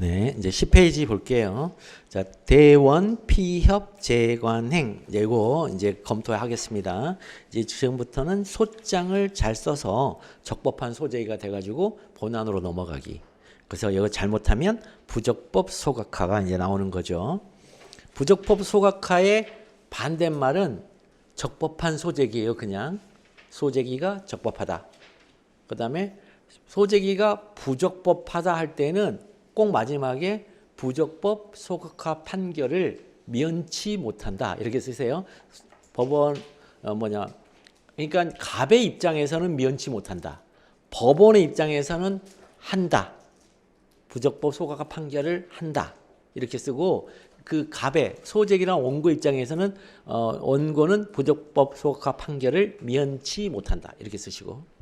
네, 이제 10페이지 볼게요. 자, 대원 피협 재관행. 이거 이제 검토하겠습니다. 이제 지금부터는 소장을 잘 써서 적법한 소재가 돼가지고 본안으로 넘어가기. 그래서 이거 잘못하면 부적법 소각화가 이제 나오는 거죠. 부적법 소각화의 반대말은 적법한 소재기예요. 그냥 소재기가 적법하다. 그 다음에 소재기가 부적법하다 할 때는 꼭 마지막에 부적법 소각화 판결을 면치 못한다 이렇게 쓰세요. 법원 그러니까 갑의 입장에서는 면치 못한다. 법원의 입장에서는 한다. 부적법 소각화 판결을 한다 이렇게 쓰고 그 갑의 소재기랑 원고 입장에서는 원고는 부적법 소각화 판결을 면치 못한다 이렇게 쓰시고.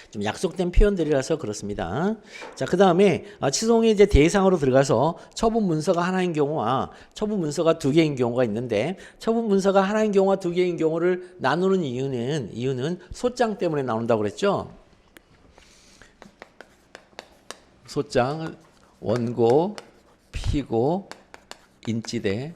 좀 약속된 표현들이라서 그렇습니다. 자, 그 다음에 치송의 이제 대상으로 들어가서 처분 문서가 하나인 경우와 처분 문서가 두 개인 경우가 있는데 처분 문서가 하나인 경우와 두 개인 경우를 나누는 이유는 소장 때문에 나온다고 그랬죠. 소장, 원고, 피고, 인지대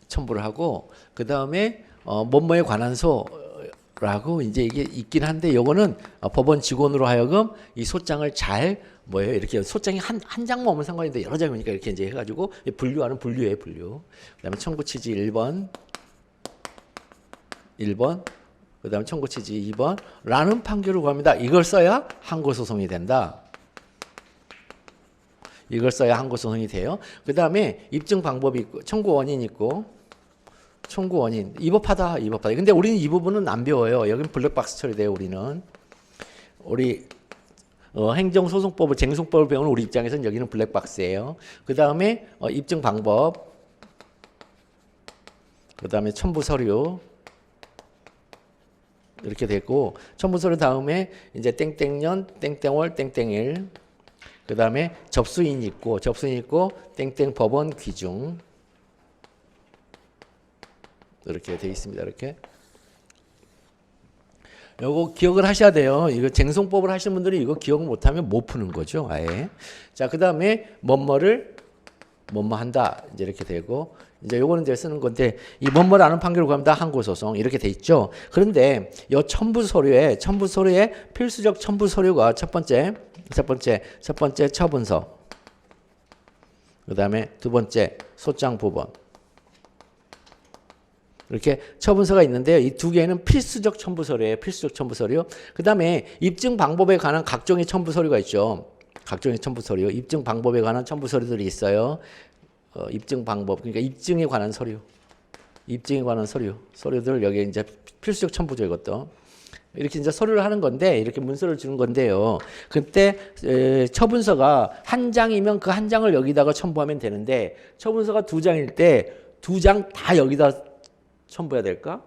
첨부를 하고 그 다음에 뭐뭐에 관한 소라고 이제 이게 있긴 한데 요거는 법원 직원으로 하여금 이 소장을 잘 이렇게 소장이 한 장만 오면 상관인데 여러 장이니까 이렇게 이제 해가지고 분류하는 분류예요, 분류. 그다음에 청구 취지 1번, 그다음에 청구 취지 2번 라는 판결을 구합니다. 이걸 써야 항고 소송이 된다. 이걸 써야 항고 소송이 돼요. 그다음에 입증 방법이 있고 청구 원인 있고 청구 원인 위법하다. 근데 우리는 이 부분은 안 배워요. 여기는 블랙박스 처리돼요. 우리 행정소송법을 쟁송법을 배우는 우리 입장에서는 여기는 블랙박스예요. 그다음에 입증 방법, 그다음에 첨부 서류 이렇게 됐고 첨부 서류 다음에 이제 땡땡년, 땡땡월, 땡땡일 그다음에 접수인 있고 땡땡 법원 귀중 이렇게 돼 있습니다. 이렇게. 요거 기억을 하셔야 돼요. 이거 쟁송법을 하시는 분들이 이거 기억을 못하면 못 푸는 거죠. 아예. 자, 그 다음에 뭐뭐를 한다. 이제 이렇게 되고 이제 요거는 이제 쓰는 건데 이 뭐뭐를 아는 판결을 구합니다. 항고소송 이렇게 돼 있죠. 그런데 요 첨부 서류에 필수적 첨부 서류가 첫 번째 처분서. 그 다음에 두 번째 소장 부본. 이렇게 처분서가 있는데요. 이 두 개는 필수적 첨부 서류예요. 필수적 첨부 서류. 그 다음에 입증 방법에 관한 각종의 첨부 서류가 있죠. 각종의 첨부 서류. 입증 방법에 관한 첨부 서류들이 있어요. 입증 방법. 그러니까 입증에 관한 서류. 서류들 여기에 이제 필수적 첨부죠. 이것도. 이렇게 이제 서류를 하는 건데 이렇게 문서를 주는 건데요. 그때 처분서가 한 장이면 그 한 장을 여기다가 첨부하면 되는데 처분서가 두 장일 때 두 장 다 여기다 첨부해야 될까?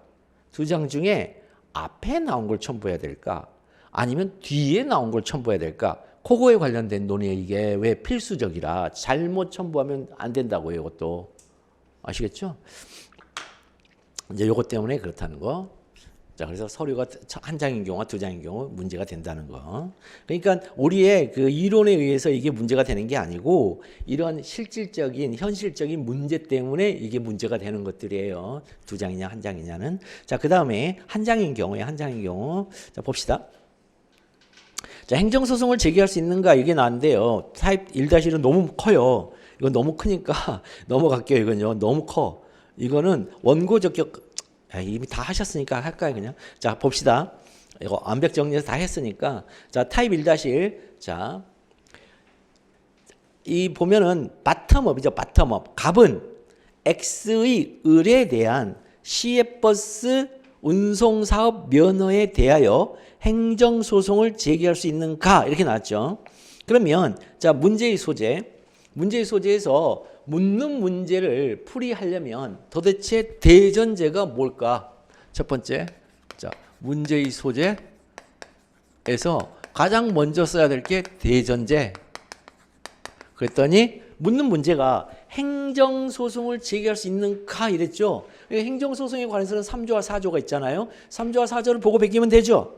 두 장 중에 앞에 나온 걸 첨부해야 될까? 아니면 뒤에 나온 걸 첨부해야 될까? 그거에 관련된 논의에 이게 왜 필수적이라 잘못 첨부하면 안 된다고요. 이것도 아시겠죠? 이제 요것 때문에 그렇다는 거. 자, 그래서 서류가 한 장인 경우와 두 장인 경우 문제가 된다는 거. 그러니까 우리의 그 이론에 의해서 이게 문제가 되는 게 아니고 이런 실질적인 현실적인 문제 때문에 이게 문제가 되는 것들이에요. 두 장이냐 한 장이냐는. 자, 그다음에 한 장인 경우. 자, 봅시다. 자, 행정소송을 제기할 수 있는가 이게 나왔는데요. 타입 1-1은 너무 커요. 이건 너무 크니까 넘어갈게요. 이건요. 너무 커. 이거는 원고 적격 이미 다 하셨으니까 할까요, 그냥? 자, 봅시다. 이거 완벽 정리해서 다 했으니까. 자, 타입 1-1. 자, 이 보면은 바텀업이죠, 바텀업. 갑은 X의 을에 대한 시외버스 운송사업 면허에 대하여 행정소송을 제기할 수 있는가? 이렇게 나왔죠. 그러면, 자, 문제의 소재에서 묻는 문제를 풀이하려면 도대체 대전제가 뭘까? 첫 번째, 자, 문제의 소재에서 가장 먼저 써야 될 게 대전제. 그랬더니 묻는 문제가 행정소송을 제기할 수 있는가 이랬죠. 행정소송에 관해서는 3조와 4조가 있잖아요. 3조와 4조를 보고 베끼면 되죠.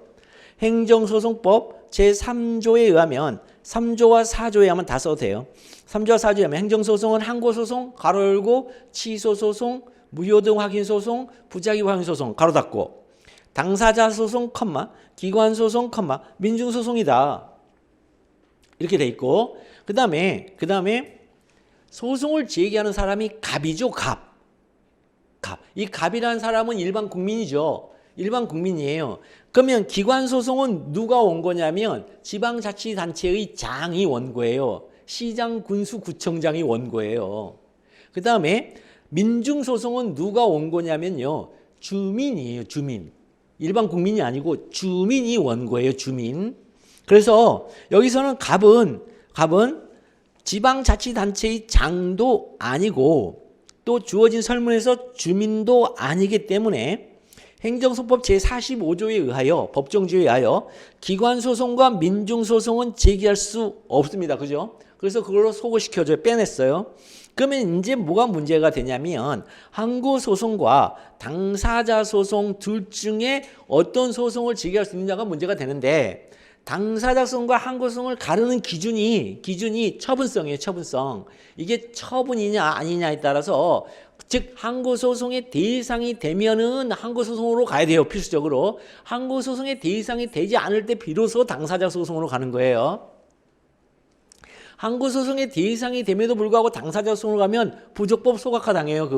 행정소송법 제3조에 의하면 3조와 4조에 하면 다 써도 돼요. 3조와 4조에 하면 행정소송은 항고소송, 가로 열고, 취소소송, 무효등 확인소송, 부작위 확인소송, 가로 닫고, 당사자 소송, 기관 소송, 민중소송이다. 이렇게 돼 있고, 그 다음에 소송을 제기하는 사람이 갑이죠, 갑. 이 갑이라는 사람은 일반 국민이죠. 일반 국민이에요. 그러면 기관 소송은 누가 원 거냐면 지방자치단체의 장이 원고예요. 시장, 군수, 구청장이 원고예요. 그 다음에 민중소송은 누가 원 거냐면요. 주민이에요, 주민. 일반 국민이 아니고 주민이 원고예요, 주민. 그래서 여기서는 갑은 지방자치단체의 장도 아니고 또 주어진 설문에서 주민도 아니기 때문에 행정소법 제45조에 의하여 법정주의에 의하여 기관소송과 민중소송은 제기할 수 없습니다. 그죠? 그래서 그걸로 소거시켜줘요. 빼냈어요. 그러면 이제 뭐가 문제가 되냐면 항고소송과 당사자소송 둘 중에 어떤 소송을 제기할 수 있느냐가 문제가 되는데 당사자 소송과 항고소송을 가르는 기준이 처분성이에요. 처분성. 이게 처분이냐 아니냐에 따라서 즉 항고소송의 대상이 되면은 항고소송으로 가야 돼요. 필수적으로. 항고소송의 대상이 되지 않을 때 비로소 당사자 소송으로 가는 거예요. 항고소송의 대상이 됨에도 불구하고 당사자 소송으로 가면 부족법 소각화당해요.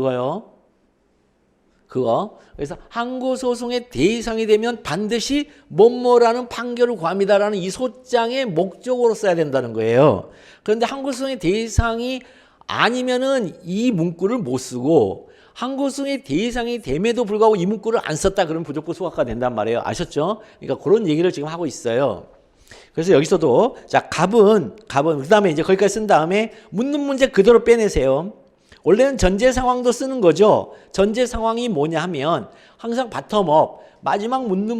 그거. 그래서 항고소송의 대상이 되면 반드시 뭐뭐라는 판결을 구합니다라는 이 소장의 목적으로 써야 된다는 거예요. 그런데 항고소송의 대상이 아니면은 이 문구를 못 쓰고 항고소송의 대상이 됨에도 불구하고 이 문구를 안 썼다 그러면 부족법 소각화 된단 말이에요. 아셨죠? 그러니까 그런 얘기를 지금 하고 있어요. 그래서 여기서도 자 갑은 그다음에 이제 거기까지 쓴 다음에 묻는 문제 그대로 빼내세요. 원래는 전제 상황도 쓰는 거죠. 전제 상황이 뭐냐 하면 항상 바텀업 마지막 묻는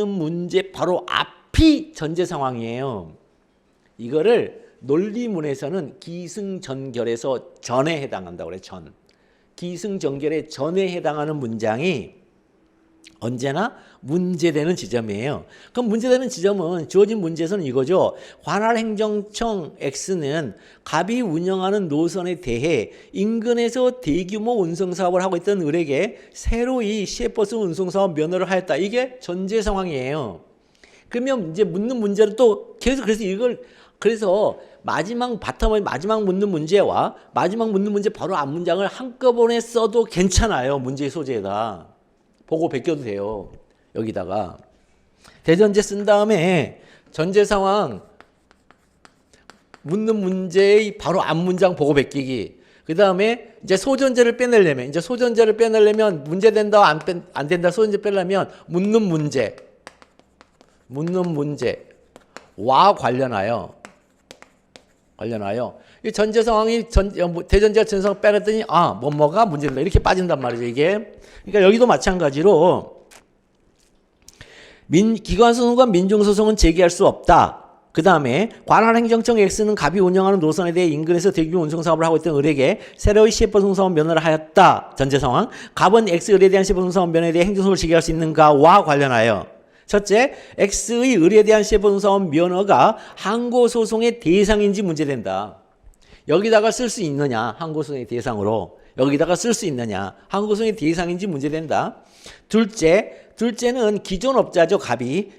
문제 바로 앞이 전제 상황이에요. 이거를 논리문에서는 기승전결에서 전에 해당한다고 그래요. 기승전결의 전에 해당하는 문장이 언제나 문제되는 지점이에요. 그럼 문제되는 지점은 주어진 문제에서는 이거죠. 관할행정청 X는 갑이 운영하는 노선에 대해 인근에서 대규모 운송사업을 하고 있던 을에게 새로이 시외버스 운송사업 면허를 하였다. 이게 전제 상황이에요. 그러면 이제 묻는 문제를 또 계속 그래서 마지막 바텀의 마지막 묻는 문제와 마지막 묻는 문제 바로 앞 문장을 한꺼번에 써도 괜찮아요. 문제의 소재에다. 보고 베껴도 돼요. 여기다가 대전제 쓴 다음에 전제 상황 묻는 문제의 바로 앞 문장 보고 베끼기. 그 다음에 이제 소전제를 빼내려면 문제 된다 안 된다 소전제 빼려면 묻는 문제와 관련하여 이 전제 상황이 대전제가 전제 상황 빼냈더니 뭐가 문제된다 이렇게 빠진단 말이죠. 이게 그러니까 여기도 마찬가지로 기관소송과 민중소송은 제기할 수 없다. 그 다음에 관할행정청 X는 갑이 운영하는 노선에 대해 인근에서 대규모 운송사업을 하고 있던 을에게 새로이 시외버스 운송사업 면허를 하였다. 전제 상황. 갑은 X 을에 대한 시외버스 운송사업 면허에 대해 행정소송을 제기할 수 있는가와 관련하여 첫째, X의 을에 대한 시외버스 운송사업 면허가 항고소송의 대상인지 문제된다. 여기다가 쓸 수 있느냐 항고소송의 대상으로 여기다가 쓸 수 있느냐 항고소송의 대상인지 문제된다. 둘째는 기존업자죠.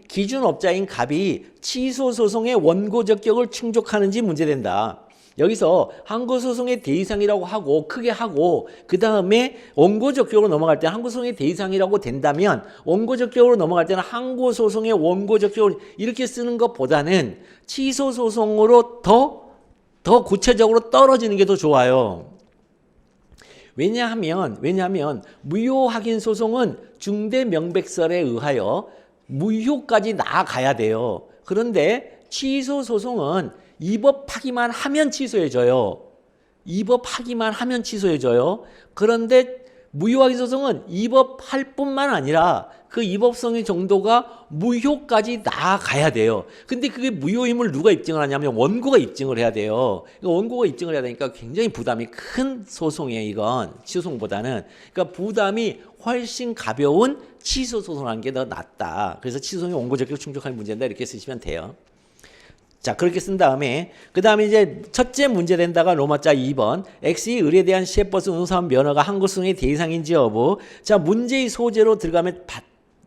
기준업자인 갑이 취소소송의 원고적격을 충족하는지 문제된다. 여기서 항고소송의 대상이라고 하고 크게 하고 그 다음에 원고적격으로 넘어갈 때 항고소송의 대상이라고 된다면 원고적격으로 넘어갈 때는 항고소송의 원고적격을 이렇게 쓰는 것보다는 취소소송으로 더 구체적으로 떨어지는 게 더 좋아요. 왜냐하면 무효확인 소송은 중대명백설에 의하여 무효까지 나아가야 돼요. 그런데 취소 소송은 입법하기만 하면 취소해줘요. 그런데 무효화기 소송은 위법할 뿐만 아니라 그 위법성의 정도가 무효까지 나아가야 돼요. 근데 그게 무효임을 누가 입증을 하냐면 원고가 입증을 해야 돼요. 원고가 입증을 해야 되니까 굉장히 부담이 큰 소송이에요. 이건 취소송보다는. 그러니까 부담이 훨씬 가벼운 취소 소송하는 게 더 낫다. 그래서 취소송이 원고 적격 충족하는 문제인다 이렇게 쓰시면 돼요. 자, 그렇게 쓴 다음에 그 다음에 이제 첫째 문제 된다가 로마자 2번 X의 의뢰에 대한 시외버스 운송사업 면허가 항고소송의 대상인지 여부. 자, 문제의 소재로 들어가면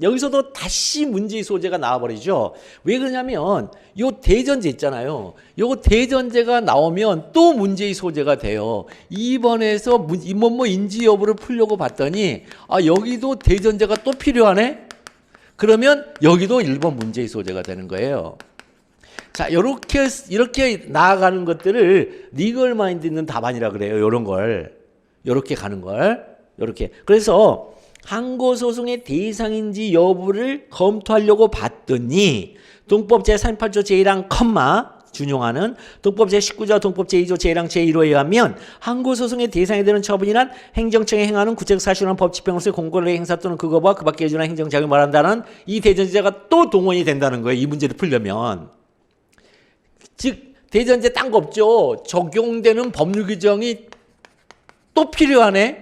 여기서도 다시 문제의 소재가 나와버리죠. 왜 그러냐면 요 대전제 있잖아요. 요 대전제가 나오면 또 문제의 소재가 돼요. 2번에서 뭐뭐 인지 여부를 풀려고 봤더니 아 여기도 대전제가 또 필요하네? 그러면 여기도 1번 문제의 소재가 되는 거예요. 자, 이렇게 나아가는 것들을 리걸 마인드 있는 답안이라 그래요. 요런 걸. 요렇게 가는 걸. 요렇게. 그래서 항고소송의 대상인지 여부를 검토하려고 봤더니 동법 제38조 제1항 컴마 준용하는 동법 제19조 동법 제2조 제1항 제1호에 의하면 항고소송의 대상이 되는 처분이란 행정청에 행하는 구체적 사실이나 법 집행으로서의 공권력의 행사 또는 그거와 그 밖에 해주는 행정작용을 말한다는 이 대전제가 또 동원이 된다는 거예요. 이 문제를 풀려면. 즉 대전제 딴 거 없죠. 적용되는 법률 규정이 또 필요하네.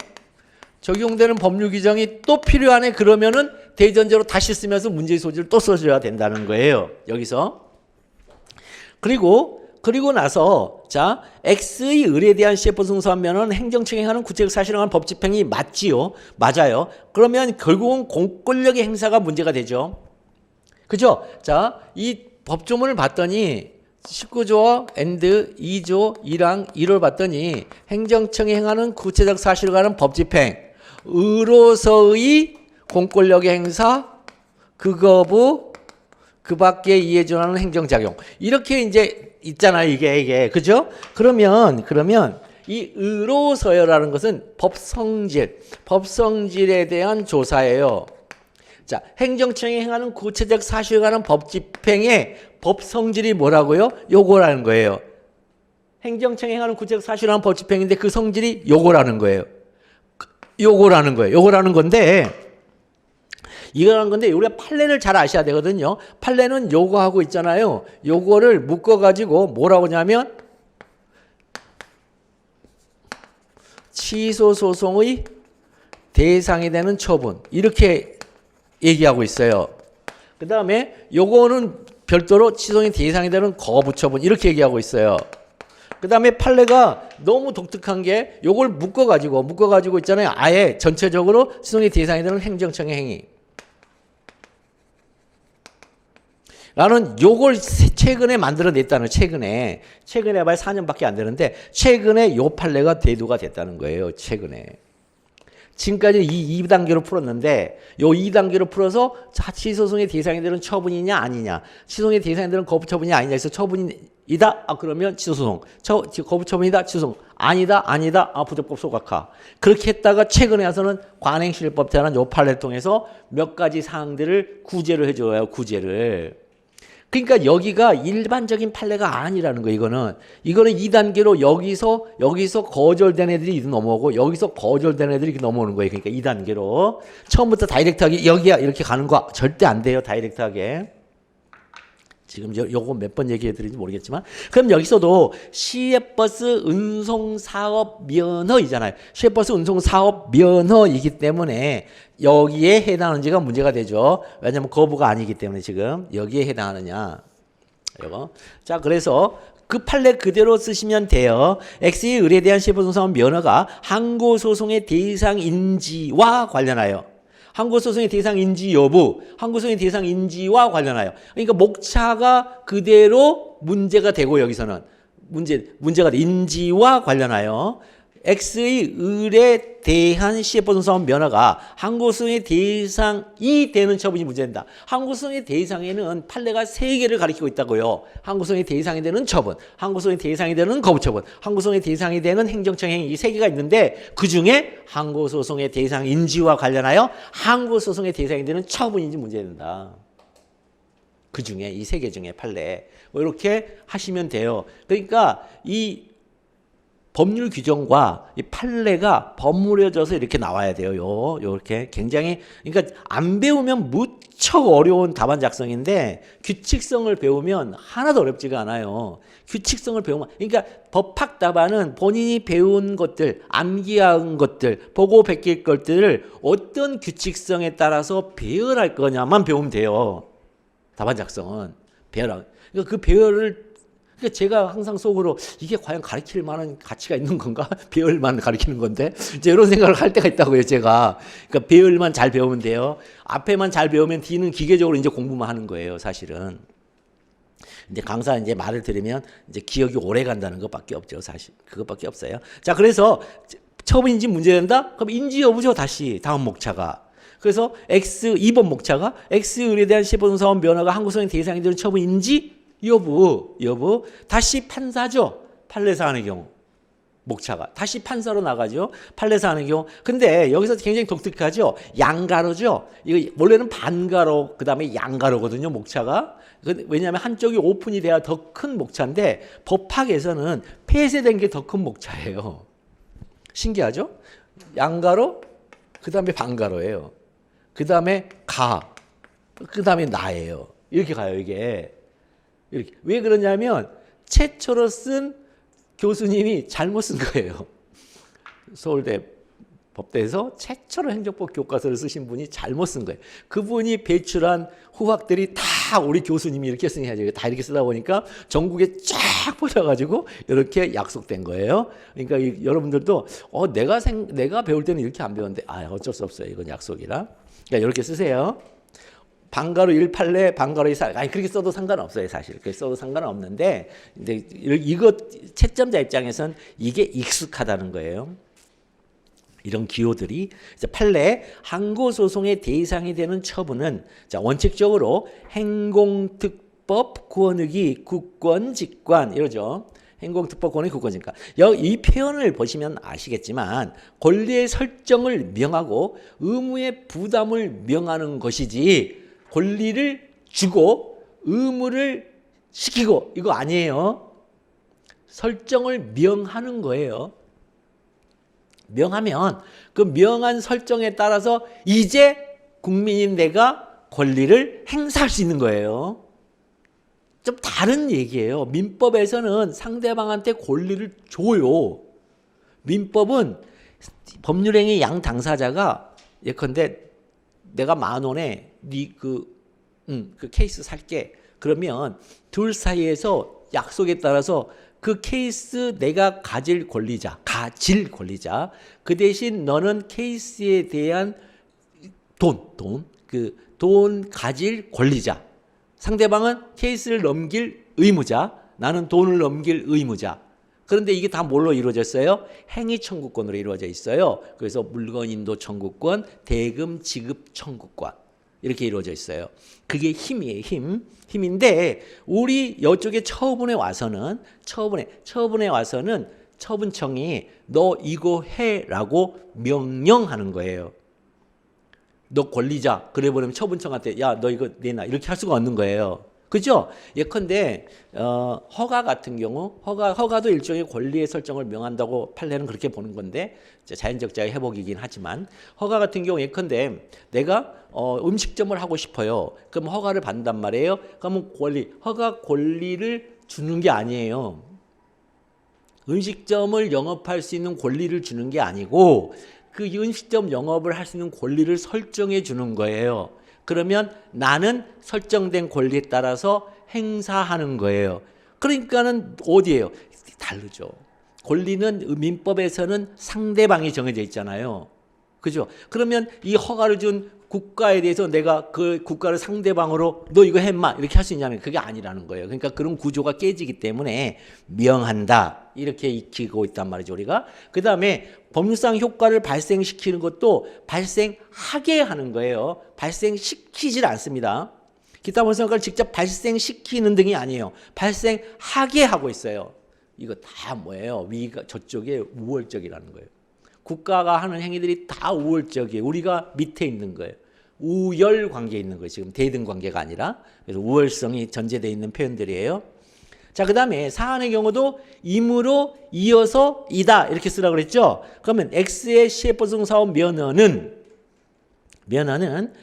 적용되는 법률 규정이 또 필요하네. 그러면은 대전제로 다시 쓰면서 문제의 소지를 또 써줘야 된다는 거예요. 여기서. 그리고 나서 자 X의 의뢰에 대한 CF 승소하면은 행정청이 행하는 구체적 사실을 하는 법 집행이 맞지요. 맞아요. 그러면 결국은 공권력의 행사가 문제가 되죠. 그죠? 자, 이 법조문을 봤더니 19조 and 2조 1항 1을 봤더니 행정청이 행하는 구체적 사실을 가는 법 집행 으로서의 공권력의 행사 그 거부 그 밖에 이에 준하는 행정작용 이렇게 이제 있잖아요. 이게 그죠? 그러면 이 으로서여라는 것은 법성질에 대한 조사예요. 자, 행정청이 행하는 구체적 사실에 관한 법 집행의 법 성질이 뭐라고요? 요거라는 거예요. 행정청이 행하는 구체적 사실에 관한 법 집행인데 그 성질이 요거라는 거예요. 요거라는 건데 이거라는 건데 우리가 판례를 잘 아셔야 되거든요. 판례는 요거 하고 있잖아요. 요거를 묶어 가지고 뭐라고 하냐면 취소 소송의 대상이 되는 처분 이렇게 얘기하고 있어요. 그 다음에 요거는 별도로 취소의 대상이 되는 거부 처분 이렇게 얘기하고 있어요. 그 다음에 판례가 너무 독특한 게 요걸 묶어가지고 있잖아요. 아예 전체적으로 취소의 대상이 되는 행정청의 행위. 라는 요걸 최근에 만들어냈다는 최근에 봐야 4년밖에 안 되는데 최근에 요 판례가 대두가 됐다는 거예요. 최근에. 지금까지 이 2단계로 풀었는데 요 2단계로 풀어서 취소송의 대상이 되는 처분이냐 아니냐 취소송의 대상이 되는 거부 처분이 아니냐 해서 처분이다 그러면 취소소송 거부 처분이다 취소소송 아니다 부적법 소각화 그렇게 했다가 최근에 와서는 관행실법 제한 요 판례를 통해서 몇 가지 사항들을 구제를 해줘요. 구제를. 그러니까 여기가 일반적인 판례가 아니라는 거예요. 이거는 2단계로 여기서 거절된 애들이 넘어오고 여기서 거절된 애들이 넘어오는 거예요. 그러니까 2단계로 처음부터 다이렉트하게 여기야 이렇게 가는 거 절대 안 돼요. 다이렉트하게. 지금 요거 몇 번 얘기해 드리는지 모르겠지만 그럼 여기서도 시외버스 운송사업 면허이잖아요. 시외버스 운송사업 면허이기 때문에 여기에 해당하는지가 문제가 되죠. 왜냐하면 거부가 아니기 때문에 지금 여기에 해당하느냐 이거. 자, 그래서 그 판례 그대로 쓰시면 돼요. X의 의뢰에 대한 시외버스 운송사업 면허가 항고소송의 대상인지와 관련하여 항고소송의 대상인지 여부, 항고소송의 대상인지와 관련하여. 그러니까 목차가 그대로 문제가 되고 여기서는 문제가 돼. 인지와 관련하여 X의 의뢰에 대한 시외버스 면허가 항고소송의 대상이 되는 처분이 문제된다. 항고소송의 대상에는 판례가 3개를 가리키고 있다고요. 항고소송의 대상이 되는 처분, 항고소송의 대상이 되는 거부처분, 항고소송의 대상이 되는 행정청 행위 이 3개가 있는데 그중에 항고소송의 대상인지와 관련하여 항고소송의 대상이 되는 처분인지 문제된다. 그중에 이 3개 중에 판례 이렇게 하시면 돼요. 그러니까 이 법률 규정과 이 판례가 버무려져서 이렇게 나와야 돼요. 요렇게 굉장히 그러니까 안 배우면 무척 어려운 답안 작성인데 규칙성을 배우면 하나도 어렵지가 않아요. 규칙성을 배우면 그러니까 법학 답안은 본인이 배운 것들, 암기한 것들, 보고 베낄 것들을 어떤 규칙성에 따라서 배열할 거냐만 배우면 돼요. 답안 작성은 배열. 그러니까 그 배열을 그러니까 제가 항상 속으로 이게 과연 가르칠 만한 가치가 있는 건가? 배열만 가르치는 건데 이제 이런 생각을 할 때가 있다고요. 제가 그러니까 배열만 잘 배우면 돼요. 앞에만 잘 배우면 뒤는 기계적으로 이제 공부만 하는 거예요. 사실은. 이제 강사 이제 말을 들으면 이제 기억이 오래 간다는 것밖에 없죠. 사실 그것밖에 없어요. 자, 그래서 처분인지 문제된다? 그럼 인지 여부죠. 다시 다음 목차가. 그래서 X 2번 목차가 X 의뢰에 대한 시범사원 면허가 항구성의 대상이 되는 처분인지 여부 다시 판사죠. 판례사안의 경우 목차가 다시 판사로 나가죠. 판례사안의 경우. 근데 여기서 굉장히 독특하죠. 양가로죠. 이거 원래는 반가로 그다음에 양가로거든요. 목차가. 왜냐하면 한쪽이 오픈이 돼야 더 큰 목차인데 법학에서는 폐쇄된 게 더 큰 목차예요. 신기하죠? 양가로 그다음에 반가로예요. 그다음에 그다음에 나예요. 이렇게 가요. 이게. 이렇게. 왜 그러냐면 최초로 쓴 교수님이 잘못 쓴 거예요. 서울대 법대에서 최초로 행정법 교과서를 쓰신 분이 잘못 쓴 거예요. 그분이 배출한 후학들이 다 우리 교수님이 이렇게 쓰냐, 다 이렇게 쓰다 보니까 전국에 쫙 퍼져가지고 이렇게 약속된 거예요. 그러니까 여러분들도 내가 배울 때는 이렇게 안 배웠는데 어쩔 수 없어요. 이건 약속이라. 그러니까 이렇게 쓰세요. 방가로 1판례, 방가로 2사. 그렇게 써도 상관없어요, 사실. 그렇게 써도 상관은 없는데, 근데 이거 채점자 입장에선 이게 익숙하다는 거예요. 이런 기호들이. 판례, 항고소송의 대상이 되는 처분은, 자, 원칙적으로 행공특법, 구원의기, 국권, 직관, 이러죠. 행공특법, 구원의기, 국권, 직관. 이 표현을 보시면 아시겠지만, 권리의 설정을 명하고 의무의 부담을 명하는 것이지, 권리를 주고 의무를 시키고 이거 아니에요. 설정을 명하는 거예요. 명하면 그 명한 설정에 따라서 이제 국민인 내가 권리를 행사할 수 있는 거예요. 좀 다른 얘기예요. 민법에서는 상대방한테 권리를 줘요. 민법은 법률행위 양 당사자가 예컨대 내가 10,000원에 그 케이스 살게. 그러면 둘 사이에서 약속에 따라서 그 케이스 내가 가질 권리자. 그 대신 너는 케이스에 대한 돈 가질 권리자. 상대방은 케이스를 넘길 의무자. 나는 돈을 넘길 의무자. 그런데 이게 다 뭘로 이루어졌어요? 행위 청구권으로 이루어져 있어요. 그래서 물건 인도 청구권, 대금 지급 청구권 이렇게 이루어져 있어요. 그게 힘이에요. 힘인데 우리 이쪽에 처분에 와서는 처분청이 너 이거 해라고 명령하는 거예요. 너 권리자. 그래 버리면 처분청한테 야 너 이거 내놔 이렇게 할 수가 없는 거예요. 그죠? 예컨대 허가 같은 경우 허가도 일종의 권리의 설정을 명한다고 판례는 그렇게 보는 건데 자연적자의 회복이긴 하지만 허가 같은 경우 예컨대 내가 음식점을 하고 싶어요. 그럼 허가를 받는단 말이에요. 그러면 허가 권리를 주는 게 아니에요. 음식점을 영업할 수 있는 권리를 주는 게 아니고 그 음식점 영업을 할 수 있는 권리를 설정해 주는 거예요. 그러면 나는 설정된 권리에 따라서 행사하는 거예요. 그러니까는 어디예요? 다르죠. 권리는 민법에서는 상대방이 정해져 있잖아요. 그죠? 그러면 이 허가를 준 국가에 대해서 내가 그 국가를 상대방으로 너 이거 해마 이렇게 할 수 있냐면 그게 아니라는 거예요. 그러니까 그런 구조가 깨지기 때문에 명한다 이렇게 익히고 있단 말이죠 우리가. 그 다음에 법률상 효과를 발생시키는 것도 발생하게 하는 거예요. 발생시키질 않습니다. 기타 법률상 효과를 직접 발생시키는 등이 아니에요. 발생하게 하고 있어요. 이거 다 뭐예요? 저쪽에 우월적이라는 거예요. 국가가 하는 행위들이 다 우월적이에요. 우리가 밑에 있는 거예요. 우열 관계에 있는 거예요. 지금 대등 관계가 아니라. 그래서 우월성이 전제되어 있는 표현들이에요. 자, 그 다음에 사안의 경우도 임으로 이어서 이다 이렇게 쓰라고 그랬죠. 그러면 X의 시행법승사업 면허는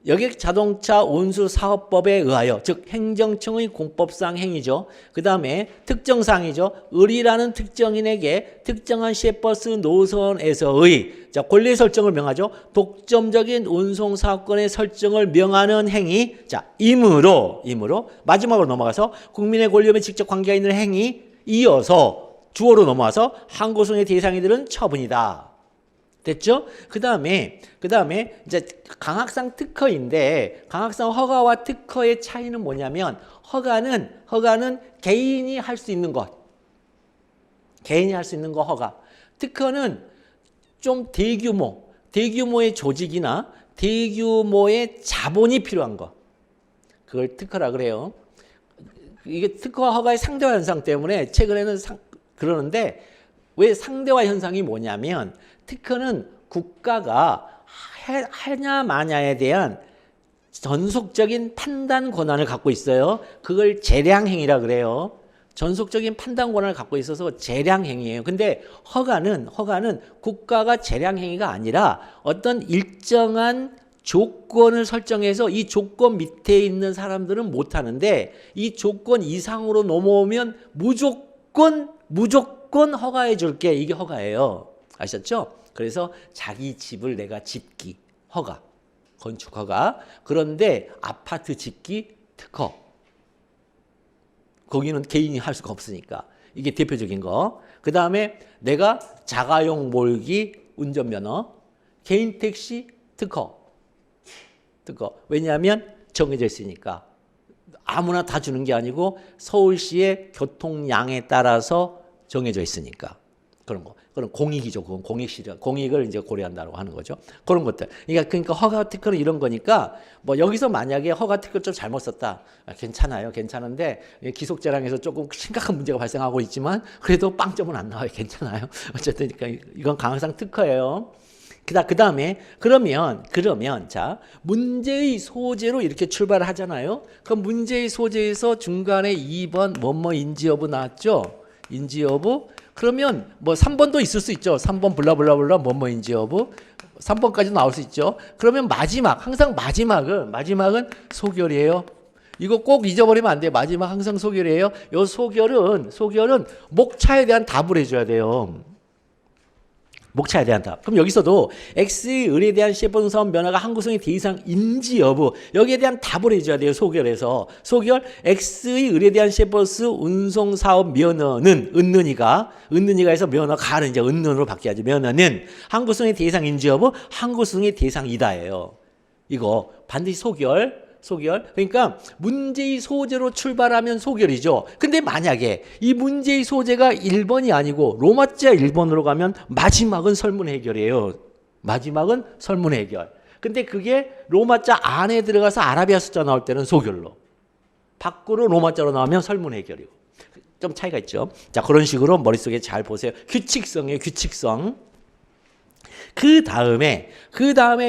여객 자동차 운수 사업법에 의하여, 즉 행정청의 공법상 행위죠. 그 다음에 특정사항이죠. 을이라는 특정인에게 특정한 시외버스 노선에서의 권리 설정을 명하죠. 독점적인 운송 사건의 설정을 명하는 행위. 자, 임으로 마지막으로 넘어가서 국민의 권리에 직접 관계가 있는 행위 이어서 주어로 넘어와서 항고송의 대상이들은 처분이다. 됐죠? 그 다음에 이제 강학상 특허인데, 강학상 허가와 특허의 차이는 뭐냐면, 허가는 개인이 할 수 있는 것. 허가. 특허는 좀 대규모의 조직이나 대규모의 자본이 필요한 것. 그걸 특허라 그래요. 이게 특허 허가의 상대화 현상 때문에 최근에는 그러는데, 왜 상대화 현상이 뭐냐면, 특허는 국가가 하냐 마냐에 대한 전속적인 판단 권한을 갖고 있어요. 그걸 재량행위라 그래요. 전속적인 판단 권한을 갖고 있어서 재량행위예요. 근데 허가는 국가가 재량행위가 아니라 어떤 일정한 조건을 설정해서 이 조건 밑에 있는 사람들은 못 하는데, 이 조건 이상으로 넘어오면 무조건 허가해 줄게. 이게 허가예요. 아셨죠? 그래서 자기 집을 내가 짓기 허가, 건축 허가. 그런데 아파트 짓기 특허. 거기는 개인이 할 수가 없으니까. 이게 대표적인 거. 그 다음에 내가 자가용 몰기 운전면허, 개인 택시 특허. 왜냐하면 정해져 있으니까. 아무나 다 주는 게 아니고 서울시의 교통량에 따라서 정해져 있으니까. 그런 거. 그런 공익이죠. 그건 공익을 이제 고려한다고 하는 거죠. 그런 것들. 그러니까 허가 특허는 이런 거니까, 뭐 여기서 만약에 허가 특허를 좀 잘못 썼다. 괜찮아요. 괜찮은데 기속재량에서 조금 심각한 문제가 발생하고 있지만 그래도 빵점은 안 나와요. 괜찮아요. 어쨌든 그러니까 이건 강항상 특허예요. 그다음에 그러면 자, 문제의 소재로 이렇게 출발을 하잖아요. 그럼 문제의 소재에서 중간에 2번 뭐뭐 인지 여부 나왔죠. 인지 여부. 그러면 뭐 3번도 있을 수 있죠. 3번 블라블라블라 뭐뭐인지 여부. 3번까지 나올 수 있죠. 그러면 항상 마지막은 소결이에요. 이거 꼭 잊어버리면 안 돼요. 마지막 항상 소결이에요. 요 소결은 목차에 대한 답을 해줘야 돼요. 목차에 대한 답. 그럼 여기서도 X의 을에 대한 시행법사업 면허가 항구성의 대상인지 여부, 여기에 대한 답을 해줘야 돼요. 소결에서. 소결 X의 을에 대한 시행버스 운송사업 면허는 은는이가 해서 면허가는 이제 은는으로 바뀌어야지. 면허는 항구성의 대상인지 여부, 항구성의 대상이다예요. 이거 반드시 소결. 그러니까 문제의 소재로 출발하면 소결이죠. 근데 만약에 이 문제의 소재가 1번이 아니고 로마자 1번으로 가면 마지막은 설문 해결이에요. 근데 그게 로마자 안에 들어가서 아라비아 숫자 나올 때는 소결로, 밖으로 로마자로 나오면 설문 해결이고. 좀 차이가 있죠. 자, 그런 식으로 머릿속에 잘 보세요. 규칙성이에요. 규칙성. 그 다음에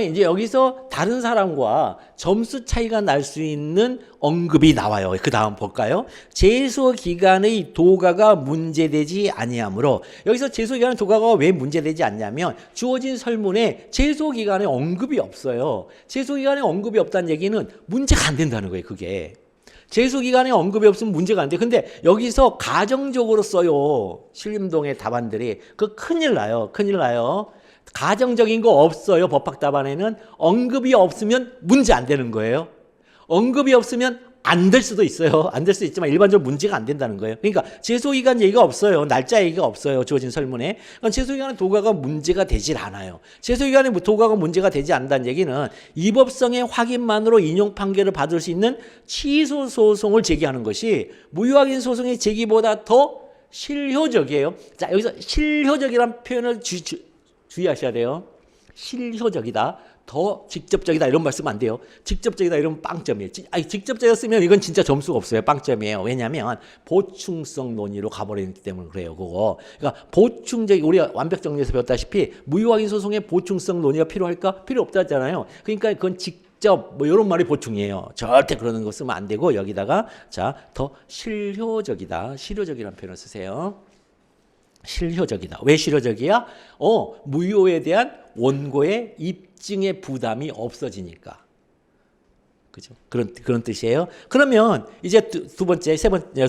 이제 여기서 다른 사람과 점수 차이가 날 수 있는 언급이 나와요. 그 다음 볼까요? 제소기간의 도가가 문제되지 아니하므로, 여기서 제소기간의 도가가 왜 문제되지 않냐면 주어진 설문에 제소기간의 언급이 없어요. 제소기간의 언급이 없다는 얘기는 문제가 안 된다는 거예요. 그게. 제소기간에 언급이 없으면 문제가 안 돼. 근데 여기서 가정적으로 써요. 신림동의 답안들이. 그 큰일 나요. 가정적인 거 없어요. 법학 답안에는. 언급이 없으면 문제 안 되는 거예요. 언급이 없으면 안 될 수도 있어요. 안 될 수 있지만 일반적으로 문제가 안 된다는 거예요. 그러니까 제소기간 얘기가 없어요. 날짜 얘기가 없어요. 주어진 설문에. 그러니까 제소기간의 도가가 문제가 되질 않아요. 제소기간의 도가가 문제가 되지 않는다는 얘기는 위법성의 확인만으로 인용 판결을 받을 수 있는 취소 소송을 제기하는 것이 무효확인 소송의 제기보다 더 실효적이에요. 자, 여기서 실효적이라는 표현을 주의하셔야 돼요. 실효적이다, 더 직접적이다 이런 말씀 안 돼요. 직접적이다 이러면 빵점이에요. 직접적이었으면 이건 진짜 점수가 없어요. 빵점이에요. 왜냐하면 보충성 논의로 가버리기 때문에 그래요. 그거. 그러니까 우리가 완벽 정리해서 배웠다시피 무효확인 소송에 보충성 논의가 필요할까? 필요 없다잖아요. 그러니까 그건 직접 뭐 이런 말이 보충이에요. 절대 그러는 거 쓰면 안 되고 여기다가 자, 더 실효적이다. 실효적이라는 표현을 쓰세요. 실효적이다. 왜 실효적이야? 무효에 대한 원고의 입증의 부담이 없어지니까. 그죠? 그런 뜻이에요. 그러면 이제 두 번째,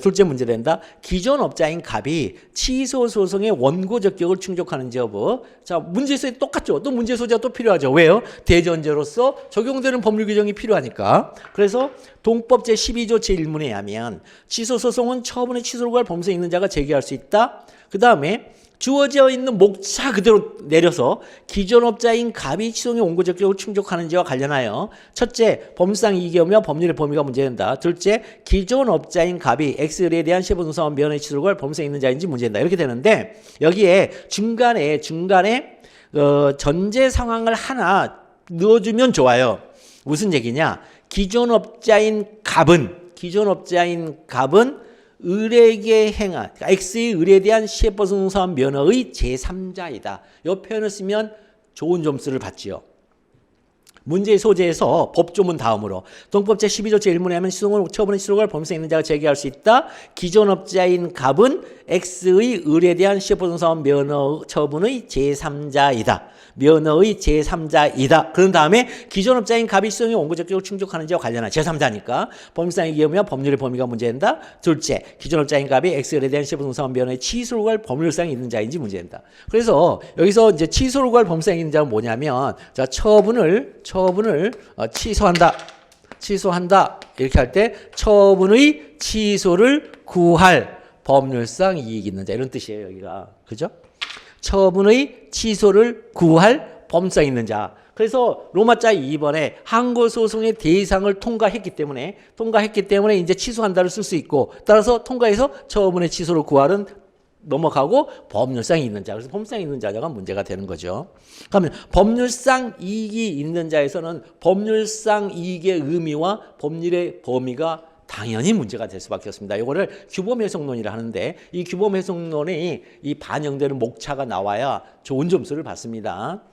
둘째 문제 된다. 기존 업자인 갑이 취소 소송의 원고 적격을 충족하는지 여부. 자, 문제에서 똑같죠. 또 문제 소재가 또 필요하죠. 왜요? 대전제로서 적용되는 법률 규정이 필요하니까. 그래서 동법 제12조 제1문에 의하면 취소 소송은 처분의 취소를 구할 범죄 있는 자가 제기할 수 있다. 그 다음에 주어져 있는 목차 그대로 내려서 기존 업자인 갑이 취소의 원고 적격을 충족하는지와 관련하여 첫째, 법률상 이익이며 법률의 범위가 문제된다. 둘째, 기존 업자인 갑이 X에 대한 시효분성사원 면허의 취소를 구할 범죄가 있는 자인지 문제된다. 이렇게 되는데 여기에 중간에 전제 상황을 하나 넣어주면 좋아요. 무슨 얘기냐? 기존 업자인 갑은 을에게 행한, 그러니까 X의 을에 대한 시효분성사원 면허의 제3자이다. 이 표현을 쓰면 좋은 점수를 받지요. 문제의 소재에서 법조문 다음으로 동법 제12조 제1문에 하면 처분의 취소를 구할 범죄가 있는 자가 제기할 수 있다. 기존 업자인 갑은 X의 을에 대한 시효분성사원 면허 처분의 제3자이다. 면허의 제3자이다. 그런 다음에 기존 업자인 갑이 시효의 원고 적격을 충족하는지와 관련한 제3자니까 법률상 이익이며 법률의 범위가 문제된다. 둘째, 기존 업자인 갑이 X에 대한 시효분성사원 면허의 취소를 구할 법률상 있는 자인지 문제된다. 그래서 여기서 이제 취소를 구할 법률상 있는 자는 뭐냐면 자, 처분을 취소한다. 이렇게 할 때 처분의 취소를 구할 법률상 이익 있는 자 이런 뜻이에요. 여기가. 그죠? 처분의 취소를 구할 법률상 있는 자. 그래서 로마자 2번에 항고소송의 대상을 통과했기 때문에 이제 취소한다를 쓸 수 있고 따라서 통과해서 처분의 취소를 구할은 넘어가고 법률상 있는 자. 그래서 법률상 있는 자가 문제가 되는 거죠. 그러면 법률상 이익이 있는 자에서는 법률상 이익의 의미와 법률의 범위가 당연히 문제가 될 수밖에 없습니다. 이거를 규범해석론이라 하는데 이 규범해석론이 이 반영되는 목차가 나와야 좋은 점수를 받습니다.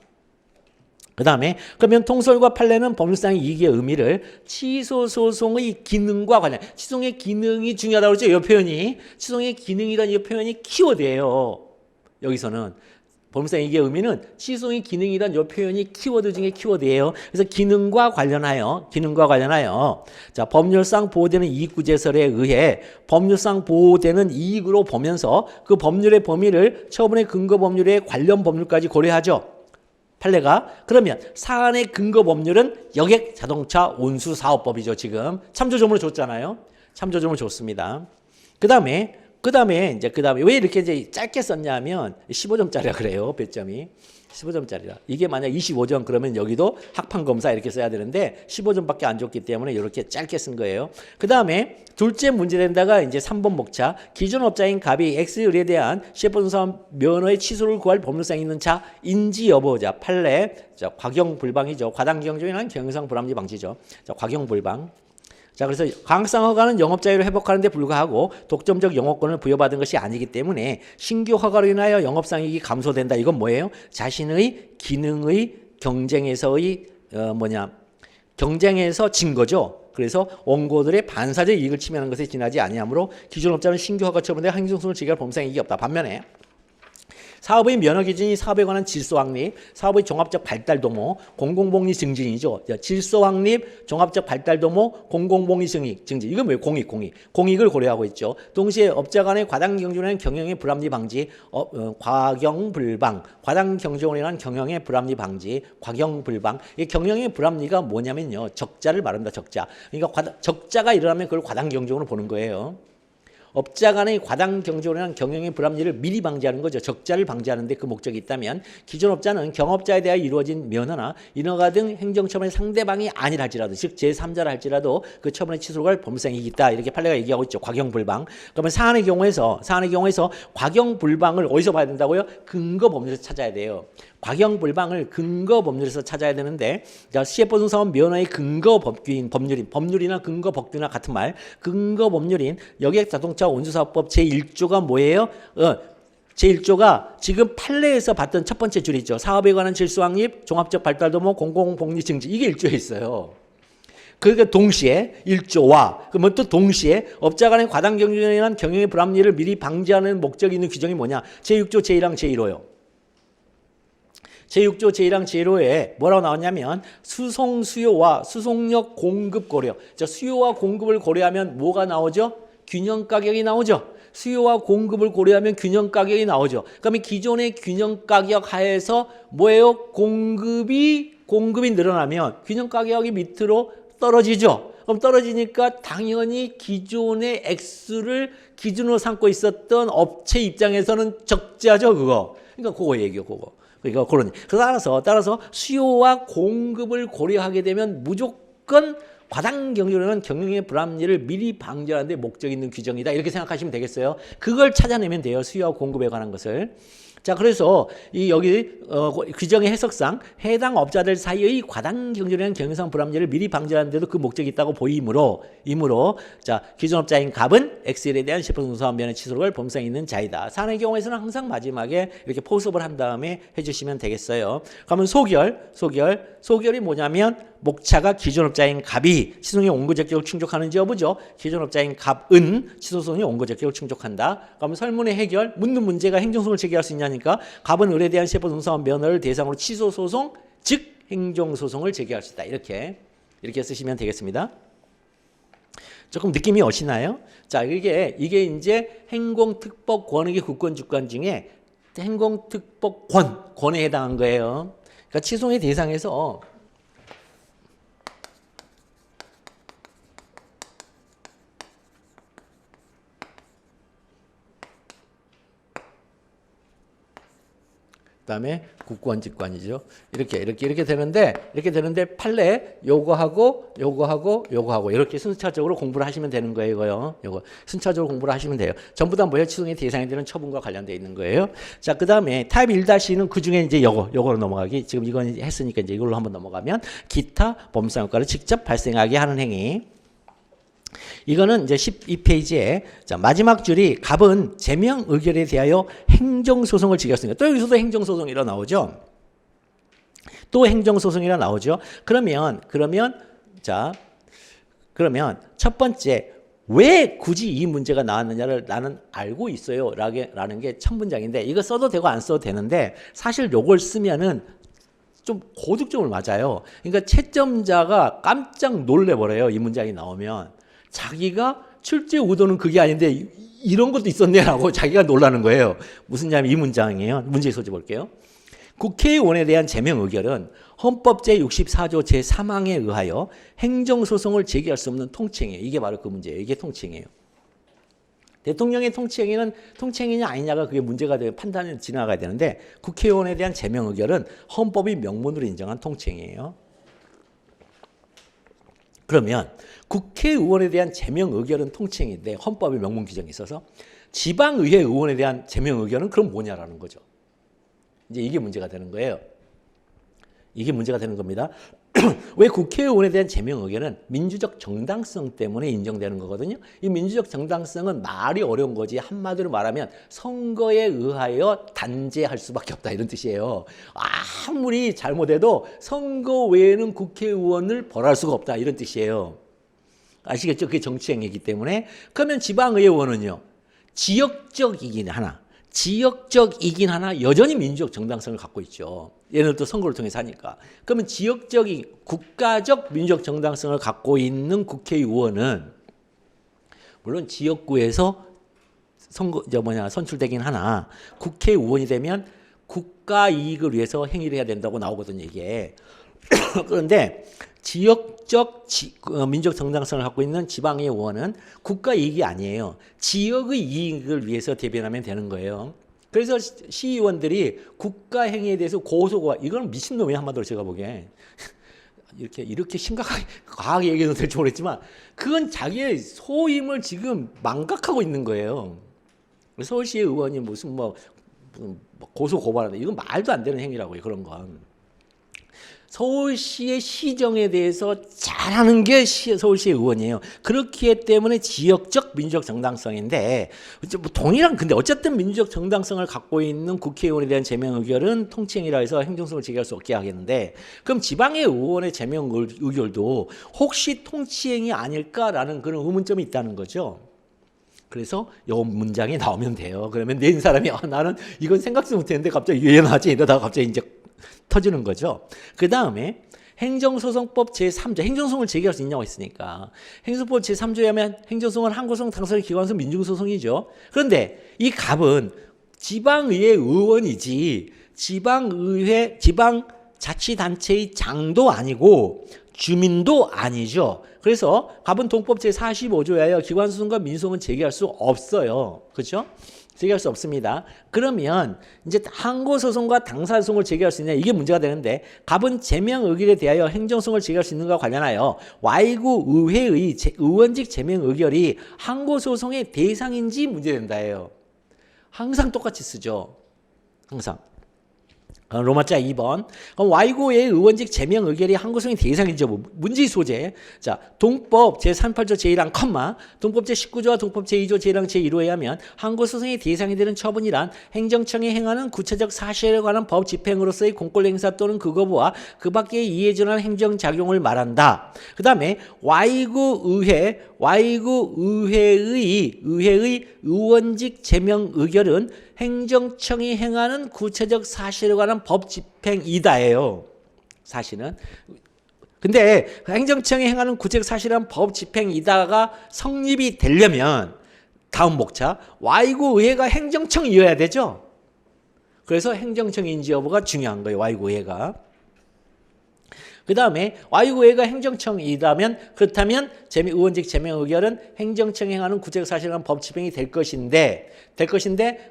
그 다음에 그러면 통설과 판례는 법률상의 이익의 의미를 취소소송의 기능과 관련 취소의 기능이 중요하다고 그랬죠. 이 표현이 취소의 기능이라는 이 표현이 키워드예요. 여기서는 법률상의 이익의 의미는 취소의 기능이라는 이 표현이 키워드 중에 키워드예요. 그래서 기능과 관련하여 자, 법률상 보호되는 이익구제설에 의해 법률상 보호되는 이익으로 보면서 그 법률의 범위를 처분의 근거 법률의 관련 법률까지 고려하죠. 판례가. 그러면 사안의 근거 법률은 여객 자동차 운수 사업법이죠. 지금 참조조문을 줬잖아요. 참조조문을 줬습니다. 그다음에 왜 이렇게 이제 짧게 썼냐면 15점짜리라 그래요. 배점이 15점짜리라. 이게 만약 25점 그러면 여기도 학판검사 이렇게 써야 되는데 15점밖에 안 줬기 때문에 이렇게 짧게 쓴 거예요. 그다음에 둘째 문제 된다가 이제 3번 목차. 기존 업자인 갑이 X을에 대한 시효분성사원 면허의 취소를 구할 법률상 있는 자인지 여부. 자, 판례. 자, 과경불방이죠. 과당경정이란 경영상 불합리 방지죠. 자, 과경불방. 자, 그래서 강학상 허가는 영업자유를 회복하는 데 불과하고 독점적 영업권을 부여받은 것이 아니기 때문에 신규 허가로 인하여 영업상이익이 감소된다. 이건 뭐예요? 자신의 기능의 경쟁에서의 경쟁에서 진 거죠. 그래서 원고들의 반사적 이익을 침해하는 것에 지나지 아니하므로 기존 업자는 신규 허가 처분에 행정소송을 제기할 법률상 이익이 없다. 반면에 사업의 면허 기준이 사업에 관한 질서 확립, 사업의 종합적 발달 도모, 공공복리 증진이죠. 질서 확립, 종합적 발달 도모, 공공복리 증진. 이건 왜 공익을 고려하고 있죠. 동시에 업자 간의 과당 경쟁원이라는 경영의 불합리 방지, 과경불방, 과당 경쟁원이라는 경영의 불합리 방지, 과경불방. 이 경영의 불합리가 뭐냐면요, 적자를 말합니다. 적자. 그러니까 적자가 일어나면 그걸 과당 경쟁원으로 보는 거예요. 업자 간의 과당 경쟁이라는 경영의 불합리를 미리 방지하는 거죠. 적자를 방지하는 데 그 목적이 있다면 기존 업자는 경업자에 대하여 이루어진 면허나 인허가 등 행정처분의 상대방이 아니라 할지라도 즉 제3자라 할지라도 그 처분의 취소를 할 법률상 이익이 있다. 이렇게 판례가 얘기하고 있죠. 과경불방. 그러면 사안의 경우에서 과경불방을 어디서 봐야 된다고요? 근거 법률에서 찾아야 돼요. 과경불방을 근거 법률에서 찾아야 되는데 시효분성사원 면허의 근거 법률이나 근거 법규나 같은 말 근거 법률인 여객자동차 운수사업법 제1조가 뭐예요? 제1조가 지금 판례에서 봤던 첫 번째 줄이죠. 사업에 관한 질서 확립, 종합적 발달 도모, 공공복리 증진 이게 1조에 있어요. 그러니까 동시에 1조와 그러면 또 동시에 업자 간의 과당 경쟁에 의한 경영의 불합리를 미리 방지하는 목적이 있는 규정이 뭐냐? 제6조 제1항 제1호요. 제6조 제1항 제1호에 뭐라고 나왔냐면 수송 수요와 수송력 공급 고려. 자, 수요와 공급을 고려하면 뭐가 나오죠? 균형 가격이 나오죠. 수요와 공급을 고려하면 균형 가격이 나오죠. 그러면 기존의 균형 가격 하에서 뭐예요? 공급이 늘어나면 균형 가격이 밑으로 떨어지죠. 그럼 떨어지니까 당연히 기존의 X를 기준으로 삼고 있었던 업체 입장에서는 적자죠, 그거. 그러니까 그거 얘기요, 그거. 그러니까 그러니. 따라서 수요와 공급을 고려하게 되면 무조건 과당 경쟁이라는 경영의 불합리를 미리 방지하는 데 목적이 있는 규정이다. 이렇게 생각하시면 되겠어요. 그걸 찾아내면 돼요. 수요와 공급에 관한 것을. 자, 그래서 이 여기 규정의 해석상 해당 업자들 사이의 과당 경쟁이라는 경영상 불합리를 미리 방지하는 데도 그 목적이 있다고 보이므로 자, 기존 업자인 갑은 엑셀에 대한 시범공사한 면의 취소를 범상 있는 자이다. 사안의 경우에서는 항상 마지막에 이렇게 포섭을 한 다음에 해주시면 되겠어요. 그러면 소결이 뭐냐면 목차가 기존 업자인 갑이 취소의 원고 적격을 충족하는지 여부죠. 기존 업자인 갑은 취소소송의 원고 적격을 충족한다. 그러면 설문의 해결, 묻는 문제가 행정소송을 제기할 수 있냐니까 갑은 을에 대한 세법동사원 면허를 대상으로 취소소송, 즉 행정소송을 제기할 수 있다. 이렇게 쓰시면 되겠습니다. 조금 느낌이 오시나요? 자, 이게 이제 행공특법 권익의 국권주권 중에 행공특법 권에 해당한 거예요. 그러니까 취소의 대상에서 그다음에 국권직관이죠. 이렇게 되는데 판례 요거하고 이렇게 순차적으로 공부를 하시면 되는 거예요. 요거 순차적으로 공부를 하시면 돼요. 전부 다 뭐예요? 취소의 대상이 되는 처분과 관련되어 있는 거예요. 자, 그다음에 타입 1-는 그중에 이제 요거로 넘어가기. 지금 이건 했으니까 이제 이걸로 한번 넘어가면 기타 범상 효과를 직접 발생하게 하는 행위. 이거는 이제 12페이지에 자, 마지막 줄이 갑은 제명 의결에 대하여 행정소송을 지겼습니다. 또 여기서도 행정소송이라 나오죠. 또 행정소송이라 나오죠. 그러면 첫 번째 왜 굳이 이 문제가 나왔느냐를 나는 알고 있어요 라는 게 첫 문장인데 이거 써도 되고 안 써도 되는데 사실 요걸 쓰면은 좀 고득점을 맞아요. 그러니까 채점자가 깜짝 놀래버려요. 이 문장이 나오면. 자기가 출제 의도는 그게 아닌데 이런 것도 있었네라고 자기가 놀라는 거예요. 무슨 냐면 이 문장이에요. 문제 소지 볼게요. 국회의원에 대한 제명 의결은 헌법 제64조 제3항에 의하여 행정소송을 제기할 수 없는 통칭이에요. 이게 바로 그 문제예요. 이게 통칭이에요. 대통령의 통칭이냐 아니냐가 그게 문제가 되고 판단이 지나가야 되는데 국회의원에 대한 제명 의결은 헌법이 명문으로 인정한 통칭이에요. 그러면 국회의원에 대한 제명 의결은 통칭인데 헌법의 명문 규정이 있어서 지방의회 의원에 대한 제명 의결은 그럼 뭐냐라는 거죠. 이제 이게 문제가 되는 거예요. 이게 문제가 되는 겁니다. 왜 국회의원에 대한 제명 의결은 민주적 정당성 때문에 인정되는 거거든요. 이 민주적 정당성은 말이 어려운 거지 한마디로 말하면 선거에 의하여 단죄할 수밖에 없다 이런 뜻이에요. 아무리 잘못해도 선거 외에는 국회의원을 벌할 수가 없다 이런 뜻이에요. 아시겠죠? 그게 정치행위이기 때문에. 그러면 지방의회의원은요. 지역적이긴 하나 여전히 민주적 정당성을 갖고 있죠. 얘는 또 선거를 통해서 하니까. 그러면 지역적인 국가적 민주적 정당성을 갖고 있는 국회의원은 물론 지역구에서 선출되긴 하나 국회의원이 되면 국가 이익을 위해서 행위를 해야 된다고 나오거든요, 이게. 그런데 지역적 민족 정당성을 갖고 있는 지방의 의원은 국가 이익이 아니에요. 지역의 이익을 위해서 대변하면 되는 거예요. 그래서 시의원들이 국가 행위에 대해서 고소가 이건 미친놈이야 한마디로 제가 보기에. 이렇게 심각하게 과하게 얘기해도 될지 모르겠지만 그건 자기의 소임을 지금 망각하고 있는 거예요. 서울시 의원이 무슨 고소 고발하는 이건 말도 안 되는 행위라고요. 그런 건. 서울시의 시정에 대해서 잘하는 게 서울시의 의원이에요. 그렇기 때문에 지역적 민주적 정당성인데 뭐 동일한 근데 어쨌든 민주적 정당성을 갖고 있는 국회의원에 대한 제명 의결은 통치행위라 해서 행정성을 제기할 수 없게 하겠는데 그럼 지방의 의원의 제명 의결도 혹시 통치행위 아닐까라는 그런 의문점이 있다는 거죠. 그래서 이 문장이 나오면 돼요. 그러면 낸 사람이 나는 이건 생각도 못했는데 갑자기 왜 나지 이러다가 갑자기 이제 터지는 거죠. 그 다음에 행정소송법 제3조 행정소송을 제기할 수 있냐고 했으니까 행정소송법 제3조에 하면 행정소송은 항고소송, 당사자, 기관소송, 민중소송이죠. 그런데 이 갑은 지방의회 의원이지 지방의회, 지방자치단체의 장도 아니고 주민도 아니죠. 그래서 갑은 동법 제45조에 하여 기관소송과 민소송은 제기할 수 없어요. 그렇죠? 제기할 수 없습니다. 그러면 이제 항고소송과 당사소송을 제기할 수 있냐 이게 문제가 되는데 갑은 제명 의결에 대하여 행정소송을 제기할 수 있는 것과 관련하여 Y구 의회의 의원직 제명 의결이 항고소송의 대상인지 문제된다예요. 항상 똑같이 쓰죠. 항상. 로마자 2번. 그럼 Y구의 의원직 제명 의결이 항고소송의 대상이죠. 문제의 소재. 자, 동법 제38조 제1항 컴마 동법 제19조와 동법 제2조 제1항 제1호에 하면 항고소송의 대상이 되는 처분이란 행정청이 행하는 구체적 사실에 관한 법 집행으로서의 공권 행사 또는 그 거부와 그 밖의 이에 준한 행정작용을 말한다. 그 다음에 Y구 의회의 의원직 제명 의결은 행정청이 행하는 구체적 사실에 관한 법 집행이다예요. 사실은. 근데 행정청이 행하는 구체적 사실에 관한 법 집행이다가 성립이 되려면 다음 목차 Y구 의회가 행정청이어야 되죠. 그래서 행정청인지 여부가 중요한 거예요. Y구 의회가. 그 다음에 Y구회가 행정청이라면 그렇다면 의원직 제명 의결은 행정청이 행하는 구체적 사실에 관한 법 집행이 될 것인데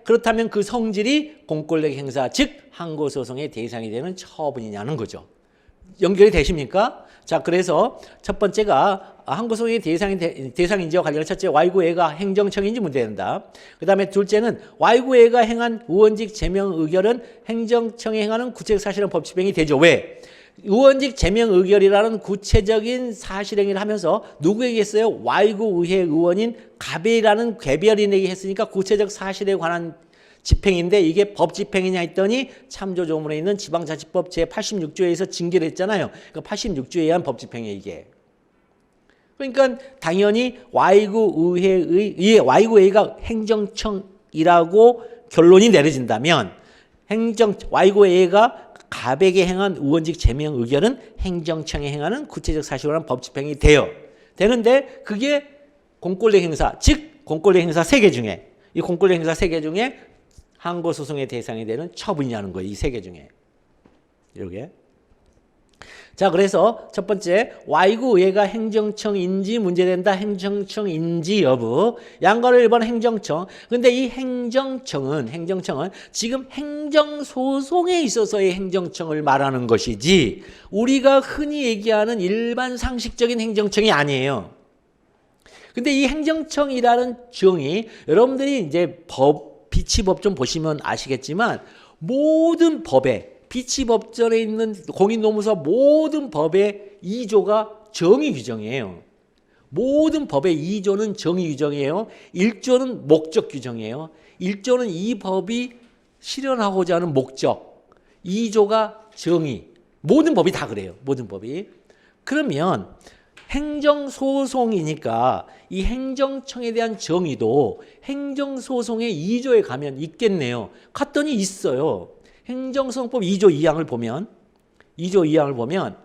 그렇다면 그 성질이 공권력 행사 즉 항고소송의 대상이 되는 처분이냐는 거죠. 연결이 되십니까? 자, 그래서 첫 번째가 항고소송의 대상인지와 관련해 첫째 Y구회가 행정청인지 문제된다. 그 다음에 둘째는 Y구회가 행한 의원직 제명 의결은 행정청이 행하는 구체적 사실은 법 집행이 되죠. 왜? 의원직 제명 의결이라는 구체적인 사실행위를 하면서 누구에게 했어요? Y구 의회 의원인 갑이라는 개별인에게 했으니까 구체적 사실에 관한 집행인데 이게 법 집행이냐 했더니 참조조문에 있는 지방자치법 제86조에서 징계를 했잖아요. 그러니까 86조에 의한 법 집행이에요, 이게. 그러니까 당연히 Y구 의회가 행정청이라고 결론이 내려진다면 Y구 의회가 갑에게 행한 의원직 제명 의결은 행정청에 행하는 구체적 사실에 관한 법 집행이 되는데 그게 공권력 행사, 즉 공권력 행사 3개 중에 이 공권력 행사 3개 중에 항고소송의 대상이 되는 처분이라는 거예요. 이 3개 중에. 이게. 자, 그래서 첫 번째 Y구 의회가 행정청인지 문제된다. 행정청인지 여부. 양가로 1번 행정청. 근데 이 행정청은 지금 행정소송에 있어서의 행정청을 말하는 것이지 우리가 흔히 얘기하는 일반 상식적인 행정청이 아니에요. 근데 이 행정청이라는 정의 여러분들이 이제 비치법 좀 보시면 아시겠지만 모든 법에 비치법전에 있는 공인노무사 모든 법의 2조가 정의 규정이에요. 모든 법의 2조는 정의 규정이에요. 1조는 목적 규정이에요. 1조는 이 법이 실현하고자 하는 목적. 2조가 정의. 모든 법이 다 그래요. 모든 법이. 그러면 행정소송이니까 이 행정청에 대한 정의도 행정소송의 2조에 가면 있겠네요. 갔더니 있어요. 행정소송법 2조 2항을 보면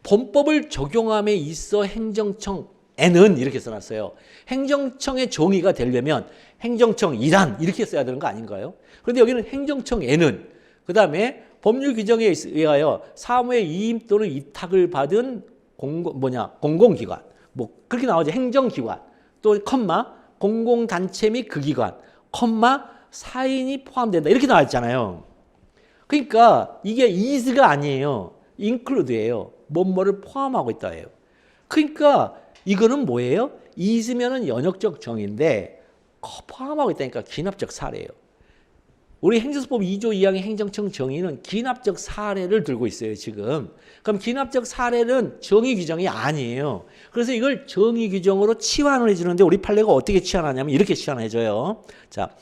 본법을 적용함에 있어 행정청에는 이렇게 써놨어요. 행정청의 정의가 되려면 행정청이란 이렇게 써야 되는 거 아닌가요? 그런데 여기는 행정청에는 그 다음에 법률 규정에 의하여 사무에 이임 또는 위탁을 받은 공공기관 뭐 그렇게 나오죠. 행정기관 또 공공단체 및 그 기관 사인이 포함된다 이렇게 나와 있잖아요. 그러니까 이게 is가 아니에요. include예요. 뭐뭐를 포함하고 있다예요. 그러니까 이거는 뭐예요? is면은 연역적 정의인데 포함하고 있다니까 기납적 사례예요. 우리 행정소법 2조 2항의 행정청 정의는 기납적 사례를 들고 있어요, 지금. 그럼 기납적 사례는 정의 규정이 아니에요. 그래서 이걸 정의 규정으로 치환을 해주는데 우리 판례가 어떻게 치환하냐면 이렇게 치환해줘요. 자,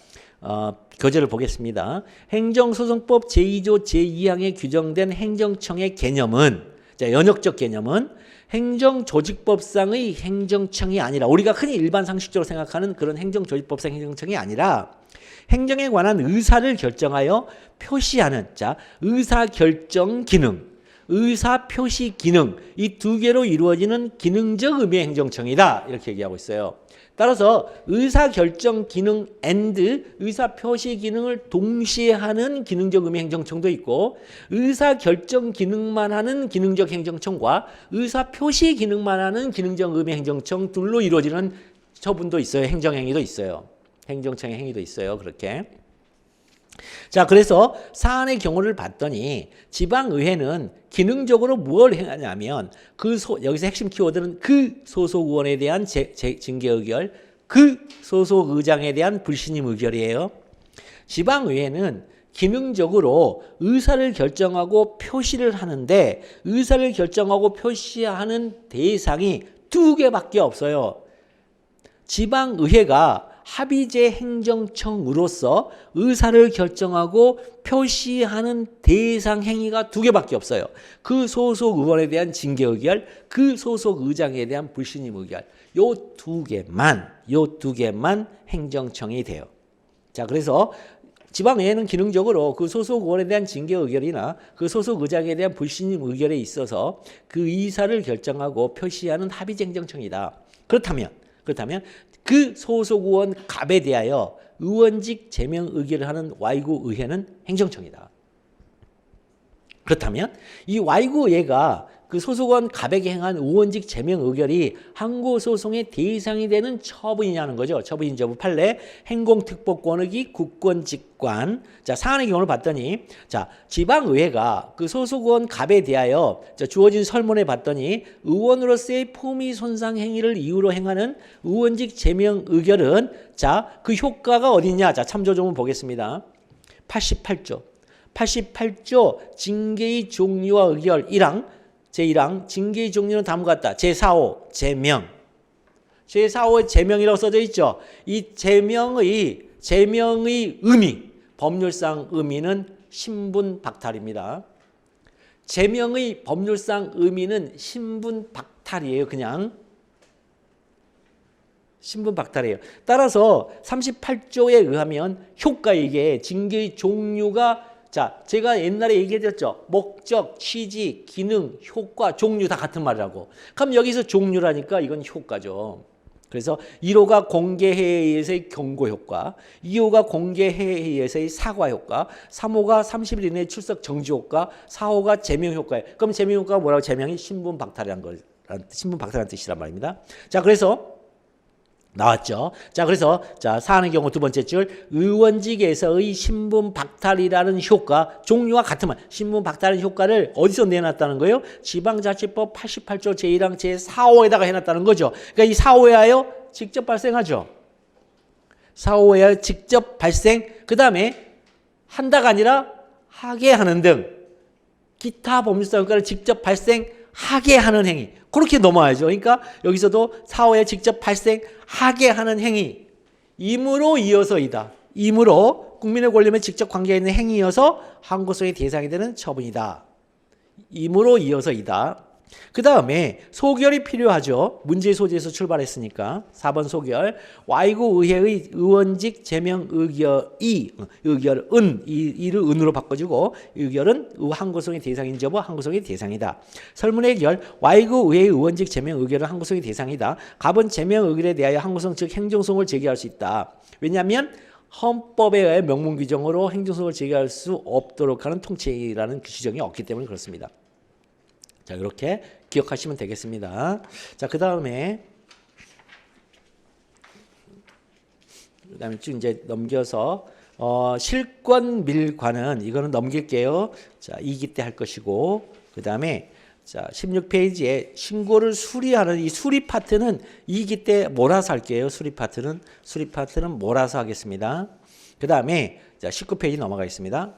교재를 보겠습니다. 행정소송법 제2조 제2항에 규정된 행정청의 개념은, 자, 연역적 개념은 행정조직법상의 행정청이 아니라, 우리가 흔히 일반 상식적으로 생각하는 그런 행정조직법상 행정청이 아니라 행정에 관한 의사를 결정하여 표시하는, 자, 의사결정 기능, 의사표시 기능, 이 두 개로 이루어지는 기능적 의미의 행정청이다, 이렇게 얘기하고 있어요. 따라서 의사결정 기능 and 의사표시 기능을 동시에 하는 기능적 의미 행정청도 있고, 의사결정 기능만 하는 기능적 행정청과 의사표시 기능만 하는 기능적 의미 행정청 둘로 이루어지는 처분도 있어요. 행정행위도 있어요. 행정청의 행위도 있어요. 그렇게. 자, 그래서 사안의 경우를 봤더니 지방의회는 기능적으로 뭘 행하냐면 여기서 핵심 키워드는 그 소속 의원에 대한 징계 의결, 그 소속 의장에 대한 불신임 의결이에요. 지방의회는 기능적으로 의사를 결정하고 표시를 하는데 의사를 결정하고 표시하는 대상이 두 개밖에 없어요. 지방의회가 합의제 행정청으로서 의사를 결정하고 표시하는 대상 행위가 두 개밖에 없어요. 그 소속 의원에 대한 징계 의결, 그 소속 의장에 대한 불신임 의결. 요 두 개만 행정청이 돼요. 자, 그래서 지방의회는 기능적으로 그 소속 의원에 대한 징계 의결이나 그 소속 의장에 대한 불신임 의결에 있어서 그 의사를 결정하고 표시하는 합의제 행정청이다. 그렇다면 그 소속 의원 갑에 대하여 의원직 제명 의결을 하는 Y구 의회는 행정청이다. 그렇다면 이 Y구 의회가 그 소속 의원 갑에게 행한 의원직 제명 의결이 항고소송의 대상이 되는 처분이냐는 거죠. 처분인저부 판례 행공특보권익위 국권직관. 자, 사안의 경우를 봤더니, 자, 지방의회가 그 소속 의원 갑에 대하여 주어진 설문에 봤더니 의원으로서의 품위 손상 행위를 이유로 행하는 의원직 제명 의결은, 자, 그 효과가 어디냐? 자, 참조조문 보겠습니다. 88조 징계의 종류와 의결 1항 제1항 징계의 종류는 다음과 같다. 제4호 제명. 제4호의 제명이라고 써져 있죠. 이 제명의 의미, 법률상 의미는 신분 박탈입니다. 제명의 법률상 의미는 신분 박탈이에요. 그냥 신분 박탈이에요. 따라서 38조에 의하면 효과, 이게 징계의 종류가, 자, 제가 옛날에 얘기해드렸죠. 목적, 취지, 기능, 효과, 종류 다 같은 말이라고. 그럼 여기서 종류라니까 이건 효과죠. 그래서 1호가 공개회의에 의해서의 경고 효과, 2호가 공개회의에 의해서의 사과 효과, 3호가 30일 이내에 출석 정지 효과, 4호가 제명 효과예요. 그럼 제명 효과가 뭐라고? 제명이 신분 박탈이라는 뜻이란 말입니다. 자, 그래서 나왔죠. 자, 그래서 자, 사안의 경우 두 번째 줄 의원직에서의 신분 박탈이라는 효과, 종류와 같은 말, 신분 박탈의 효과를 어디서 내놨다는 거예요? 지방자치법 88조 제1항 제4호에다가 해놨다는 거죠. 그러니까 이 4호에 하여 직접 발생하죠. 4호에 하여 직접 발생, 그 다음에 한다가 아니라 하게 하는 등 기타 법률상 효과를 직접 발생하게 하는 행위, 그렇게 넘어야죠. 그러니까 여기서도 4호에 직접 발생하게 하는 행위, 임으로 이어서이다. 임으로 국민의 권리에 직접 관계가 있는 행위여서 항고소의 대상이 되는 처분이다. 임으로 이어서이다. 그 다음에 소결이 필요하죠. 문제의 소지에서 출발했으니까 4번 소결. Y구 의회의 의원직 제명 의결은 이를 은으로 바꿔주고, 의결은 항고소의 대상인 저부 항고소의 대상이다. 설문의 결 Y구 의회의 의원직 제명 의결은 항고소의 대상이다. 갑은 제명 의결에 대하여 항고소 즉 행정소송을 제기할 수 있다. 왜냐하면 헌법에 의해 명문 규정으로 행정소송을 제기할 수 없도록 하는 통치라는 규정이 없기 때문에 그렇습니다. 자, 이렇게 기억하시면 되겠습니다. 자, 그 다음에 쭉 이제 넘겨서 실권 밀관은 이거는 넘길게요. 자, 2기 때 할 것이고, 그 다음에 자, 16페이지에 신고를 수리하는 이 수리 파트는 2기 때 몰아서 할게요. 수리 파트는 몰아서 하겠습니다. 그 다음에 자 19페이지 넘어가겠습니다.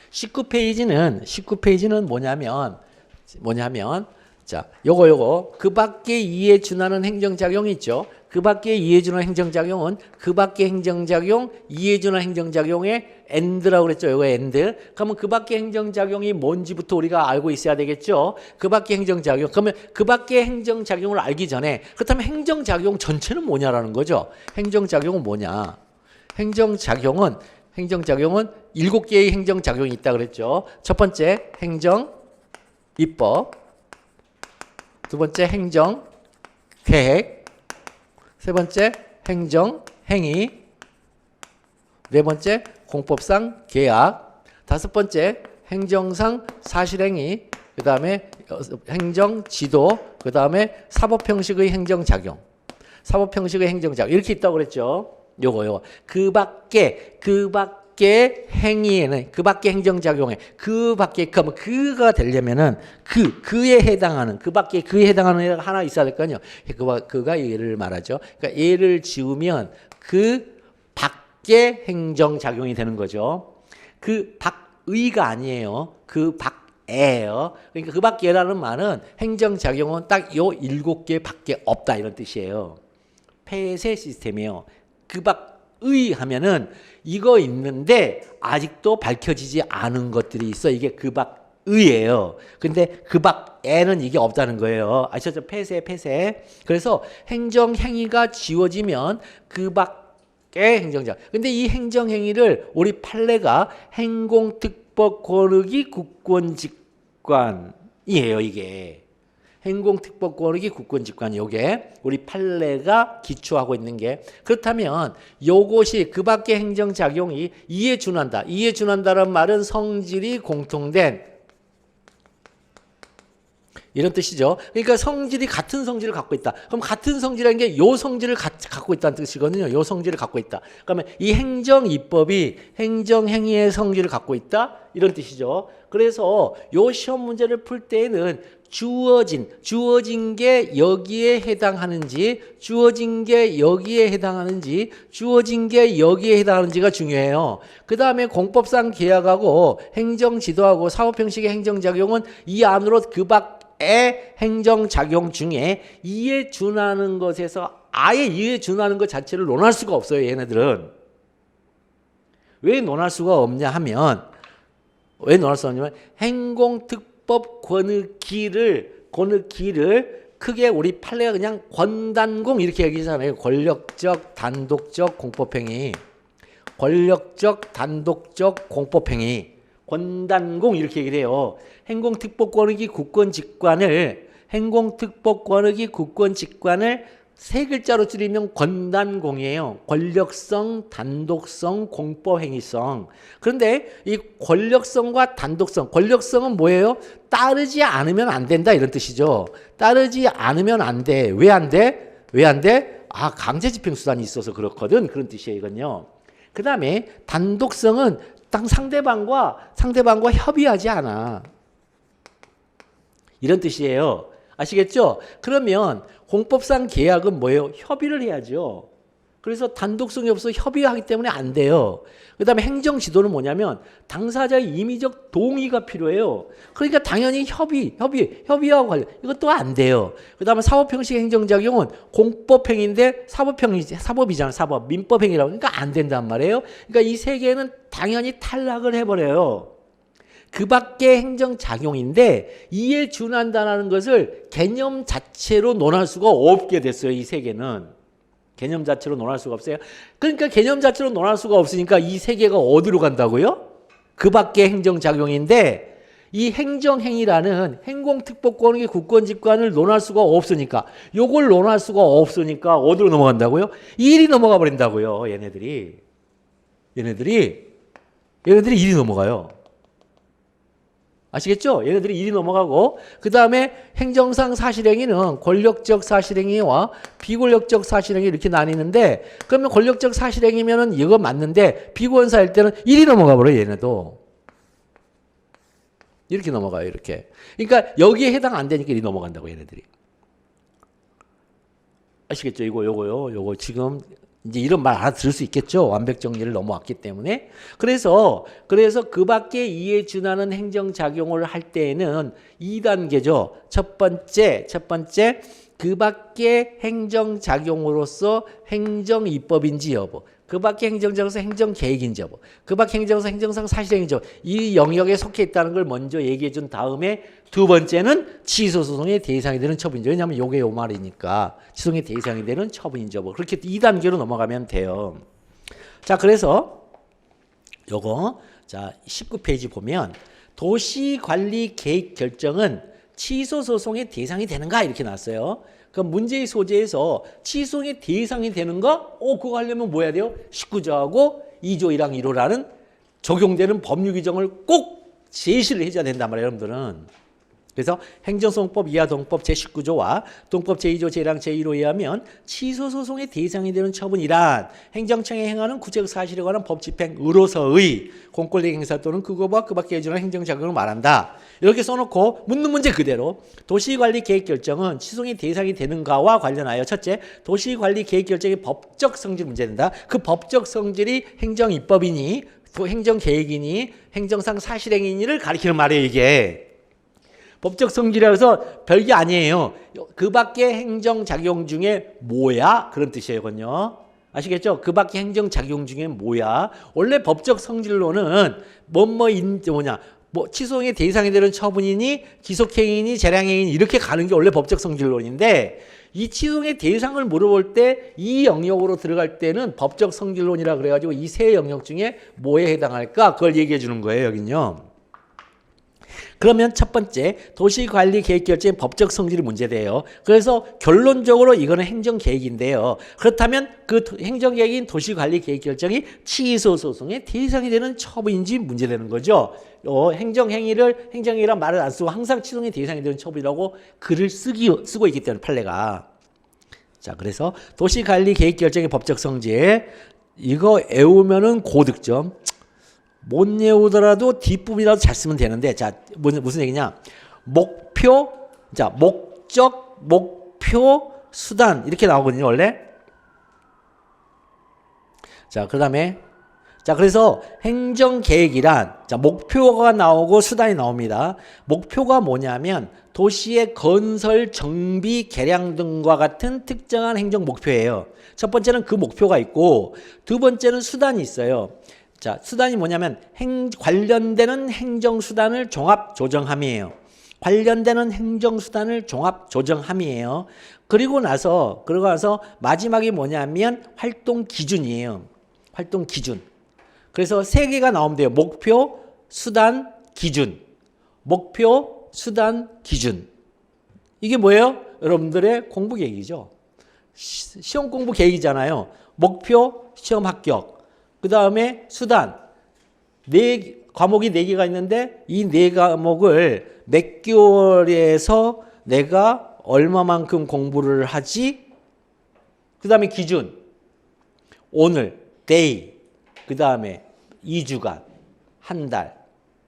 19페이지는 뭐냐면 자 요거 그 밖에 이에 준하는 행정작용이 있죠. 그 밖에 이에 준하는 행정작용은 그 밖에 행정작용 이에 준하는 행정작용의 and라고 그랬죠. 요거 and. 그러면 그 밖에 행정작용이 뭔지부터 우리가 알고 있어야 되겠죠. 그 밖에 행정작용. 그러면 그 밖에 행정작용을 알기 전에 그렇다면 행정작용 전체는 뭐냐라는 거죠. 행정작용은 뭐냐. 행정작용은 7개의 행정작용이 있다 그랬죠. 첫 번째 행정 입법, 두 번째 행정 계획, 세 번째 행정 행위, 네 번째 공법상 계약, 다섯 번째 행정상 사실행위, 그 다음에 행정 지도, 그 다음에 사법 형식의 행정작용, 이렇게 있다고 그랬죠. 요거 그 밖에 행위에는 그 밖에 행정작용에 그 밖에 그러면 그가 되려면은 그에 해당하는 그 밖에 그에 해당하는 애가 하나 있어야 될 거 아니에요. 그가 얘를 말하죠. 그러니까 얘를 지우면 그 밖에 행정작용이 되는 거죠. 그 밖의가 아니에요. 그 밖에요. 그러니까 그 밖에라는 말은 행정작용은 딱 요 7개 밖에 없다 이런 뜻이에요. 폐쇄 시스템이에요. 그 밖의 하면은 이거 있는데 아직도 밝혀지지 않은 것들이 있어. 이게 그 밖의예요. 근데 그 밖에는 이게 없다는 거예요. 아시죠? 폐쇄. 그래서 행정행위가 지워지면 그 밖의 행정자. 근데 이 행정행위를 우리 판례가 행공특법 권익위 국권직관이에요. 이게. 행공특법 권익위 국권직관 요게 우리 판례가 기초하고 있는 게 그렇다면 요것이 그 밖의 행정작용이 이에 준한다라는 말은 성질이 공통된 이런 뜻이죠. 그러니까 성질이 같은 성질을 갖고 있다. 그럼 같은 성질이라는 게 요 성질을 갖고 있다는 뜻이거든요. 요 성질을 갖고 있다. 그러면 이 행정입법이 행정행위의 성질을 갖고 있다. 이런 뜻이죠. 그래서 요 시험 문제를 풀 때에는 주어진 게 여기에 해당하는지, 주어진 게 여기에 해당하는지가 중요해요. 그 다음에 공법상 계약하고 행정지도하고 사법형식의 행정작용은 이 안으로 그 밖의 행정작용 중에 이에 준하는 것에서 아예 이에 준하는 것 자체를 논할 수가 없어요. 얘네들은. 왜 논할 수가 없냐 하면 행공특법 권익위를 크게 우리 판례가 그냥 권단공 이렇게 얘기하잖아요. 권력적 단독적 공법행위, 권단공 이렇게 얘기를 해요. 행공특법 권익위 국권직관을 세 글자로 줄이면 권단공이에요. 권력성, 단독성, 공법행위성. 그런데 이 권력성과 단독성, 권력성은 뭐예요? 따르지 않으면 안 된다 이런 뜻이죠. 따르지 않으면 안 돼. 왜 안 돼? 아, 강제집행수단이 있어서 그렇거든. 그런 뜻이에요, 이건요. 그 다음에 단독성은 딱 상대방과 협의하지 않아. 이런 뜻이에요. 아시겠죠? 그러면 공법상 계약은 뭐예요? 협의를 해야죠. 그래서 단독성이 없어 협의하기 때문에 안 돼요. 그 다음에 행정지도는 뭐냐면 당사자의 임의적 동의가 필요해요. 그러니까 당연히 협의하고 관련 이것도 안 돼요. 그 다음에 사법형식 행정작용은 공법행위인데 사법이잖아. 사법, 민법행위라고. 그러니까 안 된단 말이에요. 그러니까 이 세 개는 당연히 탈락을 해버려요. 그 밖의 행정작용인데 이에 준한다는 것을 개념 자체로 논할 수가 없게 됐어요. 이 세 개는. 개념 자체로 논할 수가 없어요. 그러니까 개념 자체로 논할 수가 없으니까 이 세 개가 어디로 간다고요? 그 밖의 행정작용인데 이 행정행위라는 행공특법권의 국권직관을 논할 수가 없으니까 요걸 논할 수가 없으니까 어디로 넘어간다고요? 일이 넘어가 버린다고요. 얘네들이 일이 넘어가요. 아시겠죠? 얘네들이 일이 넘어가고 그 다음에 행정상 사실행위는 권력적 사실행위와 비권력적 사실행위 이렇게 나뉘는데 그러면 권력적 사실행위면은 이거 맞는데 비권사일 때는 일이 넘어가 버려요. 얘네도. 이렇게 넘어가요. 이렇게. 그러니까 여기에 해당 안 되니까 일이 넘어간다고 얘네들이. 아시겠죠? 요거 지금 이제 이런 말 알아들을 수 있겠죠. 완벽 정리를 넘어왔기 때문에. 그래서 그 밖에 이에 준하는 행정작용을 할 때에는 2단계죠. 첫 번째 그 밖에 행정작용으로서 행정입법인지 여부, 그 밖에 행정작용에서 행정계획인지 여부, 그 밖에 행정에서 행정상 사실행위인지 여부, 이 영역에 속해 있다는 걸 먼저 얘기해 준 다음에 두 번째는 취소소송의 대상이 되는 처분인지, 왜냐하면 요게 요 말이니까 취소의 대상이 되는 처분인지 여부, 그렇게 2단계로 넘어가면 돼요. 자, 그래서 요거 자 19페이지 보면 도시관리 계획 결정은 취소소송의 대상이 되는가 이렇게 나왔어요. 그 문제의 소재에서 취소의 대상이 되는가? 그거 하려면 뭐 해야 돼요? 19조하고 2조 1항 1호라는 적용되는 법률 규정을 꼭 제시를 해줘야 된단 말이에요, 여러분들은. 그래서 행정소송법 이하 동법 제19조와 동법 제2조 제1항 제1호에 의하면 취소소송의 대상이 되는 처분이란 행정청이 행하는 구체적 사실에 관한 법 집행으로서의 공권력 행사 또는 그거와 그 밖에 해주는 행정작용을 말한다. 이렇게 써놓고 묻는 문제 그대로 도시관리 계획 결정은 취소의 대상이 되는가와 관련하여 첫째, 도시관리 계획 결정의 법적 성질 문제된다. 그 법적 성질이 행정입법이니 행정계획이니 행정상 사실행위니를 가리키는 말이에요, 이게. 법적 성질이라고 해서 별게 아니에요. 그 밖에 행정작용 중에 뭐야? 그런 뜻이에요. 아시겠죠? 그 밖에 행정작용 중에 뭐야? 원래 법적 성질로는 취소의 대상이 되는 처분이니 기속행위니 재량행위니 이렇게 가는 게 원래 법적 성질론인데, 이 취소의 대상을 물어볼 때 이 영역으로 들어갈 때는 법적 성질론이라 그래가지고 이 세 영역 중에 뭐에 해당할까? 그걸 얘기해 주는 거예요, 여긴요. 그러면 첫 번째 도시관리 계획 결정의 법적 성질이 문제돼요. 그래서 결론적으로 이거는 행정계획인데요. 그렇다면 그 행정계획인 도시관리 계획 결정이 취소소송의 대상이 되는 처분인지 문제되는 거죠. 행정행위란 말을 안 쓰고 항상 취소의 대상이 되는 처분이라고 글을 쓰고 있기 때문에 판례가. 자, 그래서 도시관리 계획 결정의 법적 성질 이거 외우면은 고득점. 못 외우더라도 뒷부분이라도 잘 쓰면 되는데, 자, 무슨 얘기냐? 목표, 자, 목적, 목표, 수단, 이렇게 나오거든요, 원래. 자, 그 다음에, 자, 그래서 행정계획이란, 자, 목표가 나오고 수단이 나옵니다. 목표가 뭐냐면, 도시의 건설, 정비, 개량 등과 같은 특정한 행정 목표예요. 첫 번째는 그 목표가 있고, 두 번째는 수단이 있어요. 자, 수단이 뭐냐면 관련되는 행정수단을 종합조정함이에요. 관련되는 행정수단을 종합조정함이에요. 그리고 나서 마지막이 뭐냐면 활동기준이에요. 활동기준. 그래서 세 개가 나오면 돼요. 목표, 수단, 기준. 목표, 수단, 기준. 이게 뭐예요? 여러분들의 공부 계획이죠. 시험 공부 계획이잖아요. 목표, 시험 합격. 그 다음에 수단, 과목이 4개가 있는데 이 4과목을 몇 개월에서 내가 얼마만큼 공부를 하지? 그 다음에 기준, 오늘, day, 그 다음에 2주간, 한 달,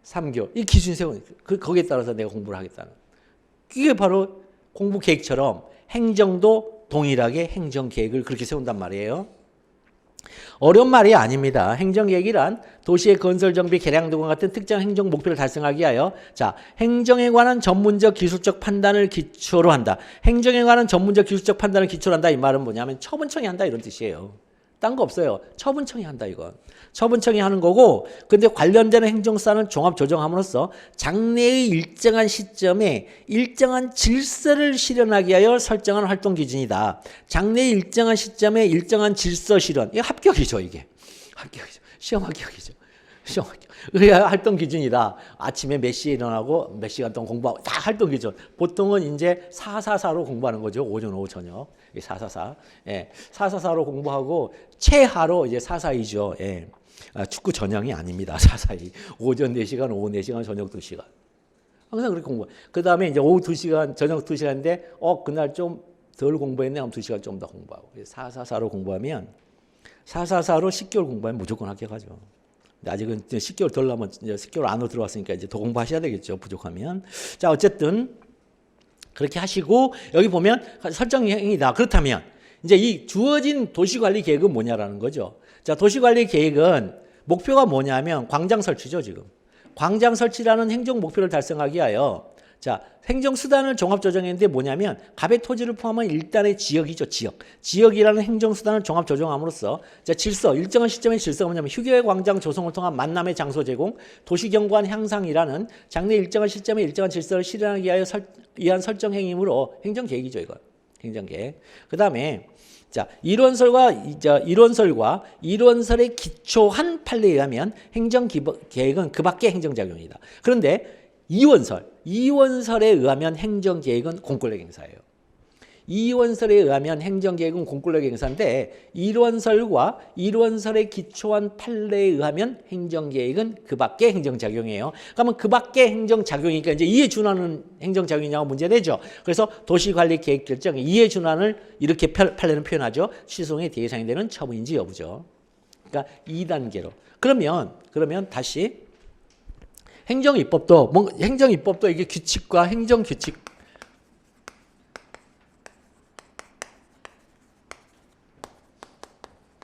3개월. 이 기준이 거기에 따라서 내가 공부를 하겠다는. 이게 바로 공부 계획처럼 행정도 동일하게 행정계획을 그렇게 세운단 말이에요. 어려운 말이 아닙니다. 행정계획이란 도시의 건설, 정비, 개량 등과 같은 특정 행정 목표를 달성하기 위하여 자, 행정에 관한 전문적 기술적 판단을 기초로 한다. 행정에 관한 전문적 기술적 판단을 기초로 한다. 이 말은 뭐냐면 처분청이 한다 이런 뜻이에요. 딴 거 없어요. 처분청이 한다 이건. 처분청이 하는 거고, 근데 관련되는 행정수단을 종합 조정함으로써 장래의 일정한 시점에 일정한 질서를 실현하기 위하여 설정한 활동 기준이다. 장래의 일정한 시점에 일정한 질서 실현. 이게 합격이죠, 이게. 합격이죠. 시험 합격이죠. 시험 합격. 그래야 활동 기준이다. 아침에 몇 시에 일어나고 몇 시간 동안 공부하고 다 활동 기준. 보통은 이제 444로 공부하는 거죠. 오전, 오후, 저녁. 444. 예. 444로 공부하고 최하로 이제 442죠. 예. 축구 전형이 아닙니다. 442. 오전 4시간, 오후 4시간, 저녁 2시간. 항상 그렇게 공부. 그 다음에 이제 오후 2시간, 저녁 2시간인데, 그날 좀 덜 공부했네. 그럼 2시간 좀 더 공부하고. 444로 공부하면, 444로 10개월 공부하면 무조건 합격하죠. 근데 아직은 10개월 덜 남은, 이제 10개월 안으로 들어왔으니까 이제 더 공부하셔야 되겠죠. 부족하면. 자, 어쨌든, 그렇게 하시고, 여기 보면 설정 행위다. 그렇다면, 이제 이 주어진 도시관리 계획은 뭐냐라는 거죠. 자, 도시관리 계획은 목표가 뭐냐면 광장 설치죠, 지금. 광장 설치라는 행정 목표를 달성하기 위하여 자, 행정수단을 종합조정했는데 뭐냐면 갑의 토지를 포함한 일단의 지역이죠. 지역이라는 행정수단을 종합조정함으로써 자, 질서, 일정한 시점의 질서가 뭐냐면 휴게 광장 조성을 통한 만남의 장소 제공, 도시경관 향상이라는 장래 일정한 시점의 일정한 질서를 실현하기 위한 설정 행위이므로 행정계획이죠. 이건 행정계획. 그 다음에 자, 이론설에 기초한 판례에 의하면 행정계획은 그 밖의 행정작용이다. 그런데 이원설에 의하면 행정계획은 공권력 행사예요. 이원설에 의하면 행정계획은 공권력 행사인데 이론설에 기초한 판례에 의하면 행정계획은 그 밖의 행정작용이에요. 그러면 그 밖의 행정작용이니까 이제 이에 준하는 행정작용이냐고 문제되죠. 그래서 도시관리계획 결정 이에 준하를 이렇게 판례는 표현하죠. 취소의 대상이 되는 처분인지 여부죠. 그러니까 2단계로. 그러면 다시 행정입법도 이게 규칙과 행정규칙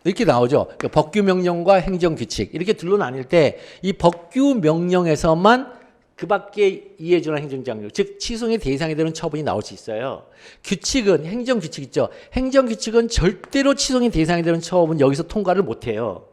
이렇게 나오죠. 법규명령과 행정규칙 이렇게 둘로 나뉠 때 이 법규명령에서만 그 밖에 이에 준한 행정장용, 즉 취소의 대상이 되는 처분이 나올 수 있어요. 규칙은 행정규칙 있죠. 행정규칙은 절대로 취소의 대상이 되는 처분 여기서 통과를 못해요.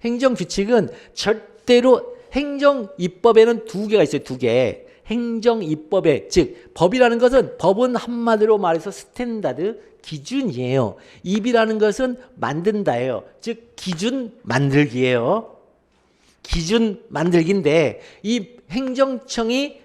행정규칙은 절대로 행정입법에는 두 개가 있어요. 두 개. 행정입법에 즉 법은 한마디로 말해서 스탠다드 기준이에요. 입이라는 것은 만든다예요. 즉 기준 만들기예요. 기준 만들기인데 이 행정청이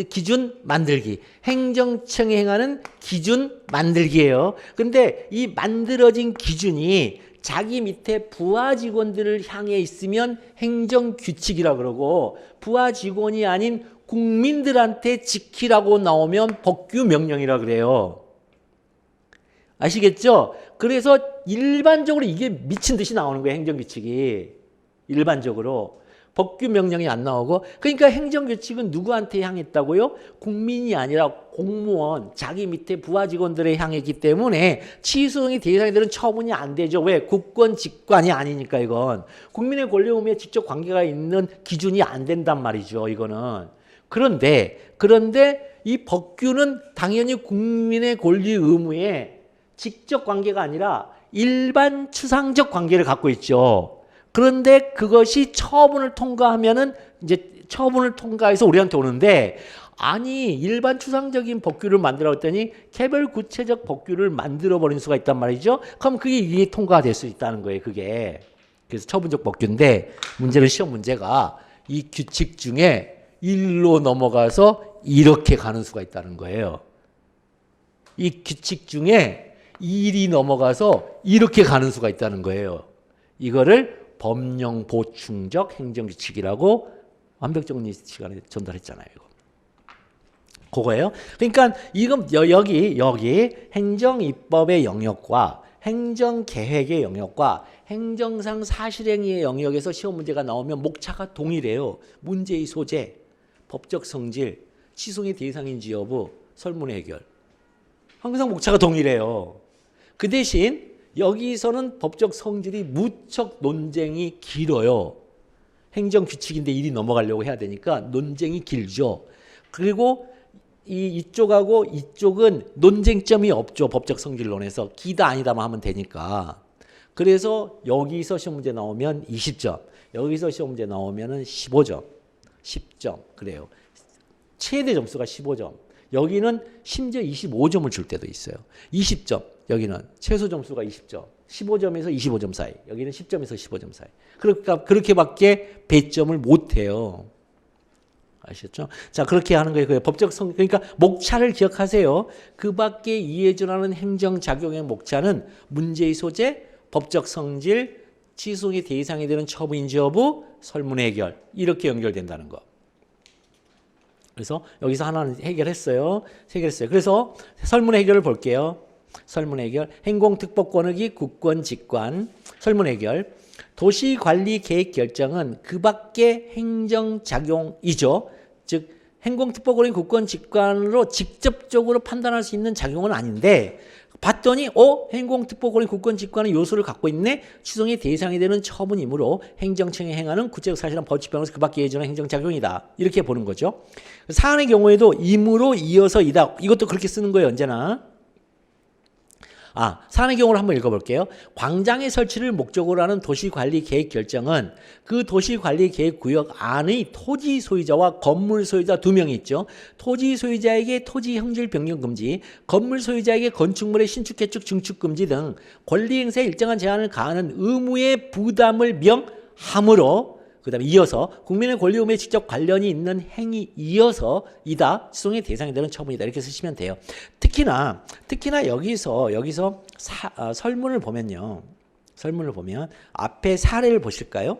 기준 만들기. 행정청이 행하는 기준 만들기예요. 근데 이 만들어진 기준이 자기 밑에 부하 직원들을 향해 있으면 행정규칙이라 그러고 부하 직원이 아닌 국민들한테 지키라고 나오면 법규명령이라 그래요. 아시겠죠? 그래서 일반적으로 이게 미친 듯이 나오는 거예요. 행정규칙이. 일반적으로. 법규명령이 안 나오고 그러니까 행정규칙은 누구한테 향했다고요? 국민이 아니라 공무원, 자기 밑에 부하 직원들에 향했기 때문에 취소의 대상이 되는 처분이 안 되죠. 왜? 국권 직관이 아니니까 이건. 국민의 권리 의무에 직접 관계가 있는 기준이 안 된단 말이죠. 이거는. 그런데 이 법규는 당연히 국민의 권리 의무에 직접 관계가 아니라 일반 추상적 관계를 갖고 있죠. 그런데 그것이 처분을 통과하면은 이제 처분을 통과해서 우리한테 오는데 아니 일반 추상적인 법규를 만들어 했더니 개별 구체적 법규를 만들어 버린 수가 있단 말이죠. 그럼 그게 이게 통과될 수 있다는 거예요. 그게. 그래서 처분적 법규인데 문제는 시험 문제가 이 규칙 중에 일로 넘어가서 이렇게 가는 수가 있다는 거예요. 이 규칙 중에 일이 넘어가서 이렇게 가는 수가 있다는 거예요. 이거를 법령 보충적 행정규칙이라고 완벽정리 시간에 전달했잖아요. 이거. 그거예요. 그러니까 이건 여기 행정입법의 영역과 행정계획의 영역과 행정상 사실행위의 영역에서 시험 문제가 나오면 목차가 동일해요. 문제의 소재, 법적 성질, 취소의 대상인지 여부, 설문 해결. 항상 목차가 동일해요. 그 대신 여기서는 법적 성질이 무척 논쟁이 길어요. 행정규칙인데 일이 넘어가려고 해야 되니까 논쟁이 길죠. 그리고 이쪽하고 이쪽은 논쟁점이 없죠. 법적 성질론에서. 기다 아니다만 하면 되니까. 그래서 여기서 시험 문제 나오면 20점. 여기서 시험 문제 나오면 15점. 10점. 그래요. 최대 점수가 15점. 여기는 심지어 25점을 줄 때도 있어요. 20점. 여기는 최소 점수가 20점. 15점에서 25점 사이. 여기는 10점에서 15점 사이. 그러니까 그렇게밖에 배점을 못 해요. 아시겠죠? 자, 그렇게 하는 거예요. 법적 성 그러니까 목차를 기억하세요. 그 밖에 이에 준하는 행정작용의 목차는 문제의 소재, 법적 성질, 취소의 대상이 되는 처분인지 여부, 설문 해결. 이렇게 연결된다는 거. 그래서 여기서 하나는 해결했어요. 그래서 설문 해결을 볼게요. 설문 해결. 행공특법권의 국권 직관. 설문 해결. 도시관리 계획 결정은 그 밖의 행정작용이죠. 즉 행공특법권의 국권 직관으로 직접적으로 판단할 수 있는 작용은 아닌데 봤더니 행공특보권의 국권직관의 요소를 갖고 있네. 취소의 대상이 되는 처분이므로 행정청이 행하는 구체적 사실은 법집행으로서 그 밖에 예전의 행정작용이다. 이렇게 보는 거죠. 사안의 경우에도 임으로 이어서 이다. 이것도 그렇게 쓰는 거예요. 언제나. 사안의 경우를 한번 읽어볼게요. 광장의 설치를 목적으로 하는 도시관리계획 결정은 그 도시관리계획구역 안의 토지 소유자와 건물 소유자 2명이 있죠. 토지 소유자에게 토지 형질 변경 금지, 건물 소유자에게 건축물의 신축, 개축, 증축 금지 등 권리 행사에 일정한 제한을 가하는 의무의 부담을 명함으로 그 다음에 이어서 국민의 권리 의무에 직접 관련이 있는 행위 이어서 이다. 취소의 대상이 되는 처분이다. 이렇게 쓰시면 돼요. 특히나 여기서 설문을 보면요. 설문을 보면 앞에 사례를 보실까요?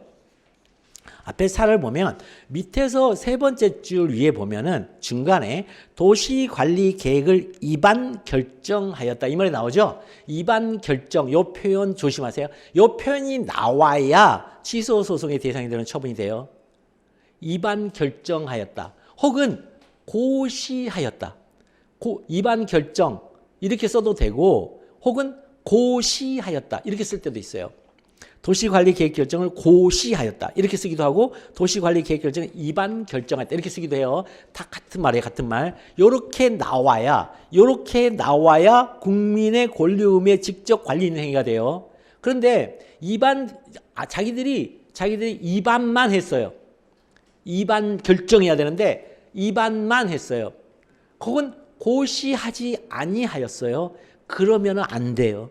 앞에 사례를 보면 밑에서 세 번째 줄 위에 보면은 중간에 도시관리계획을 위반 결정하였다. 이 말이 나오죠? 위반 결정, 요 표현 조심하세요. 요 표현이 나와야 취소 소송의 대상이 되는 처분이 돼요. 위반 결정하였다. 혹은 고시하였다. 위반 결정 이렇게 써도 되고 혹은 고시하였다. 이렇게 쓸 때도 있어요. 도시관리계획 결정을 고시하였다. 이렇게 쓰기도 하고 도시관리계획 결정을 위반 결정했다. 이렇게 쓰기도 해요. 다 같은 말이에요. 같은 말. 요렇게 나와야 국민의 권리 의무에 직접 관리 있는 행위가 돼요. 그런데 자기들이 위반만 했어요. 위반 결정해야 되는데 위반만 했어요. 혹은 고시하지 아니하였어요. 그러면 안 돼요.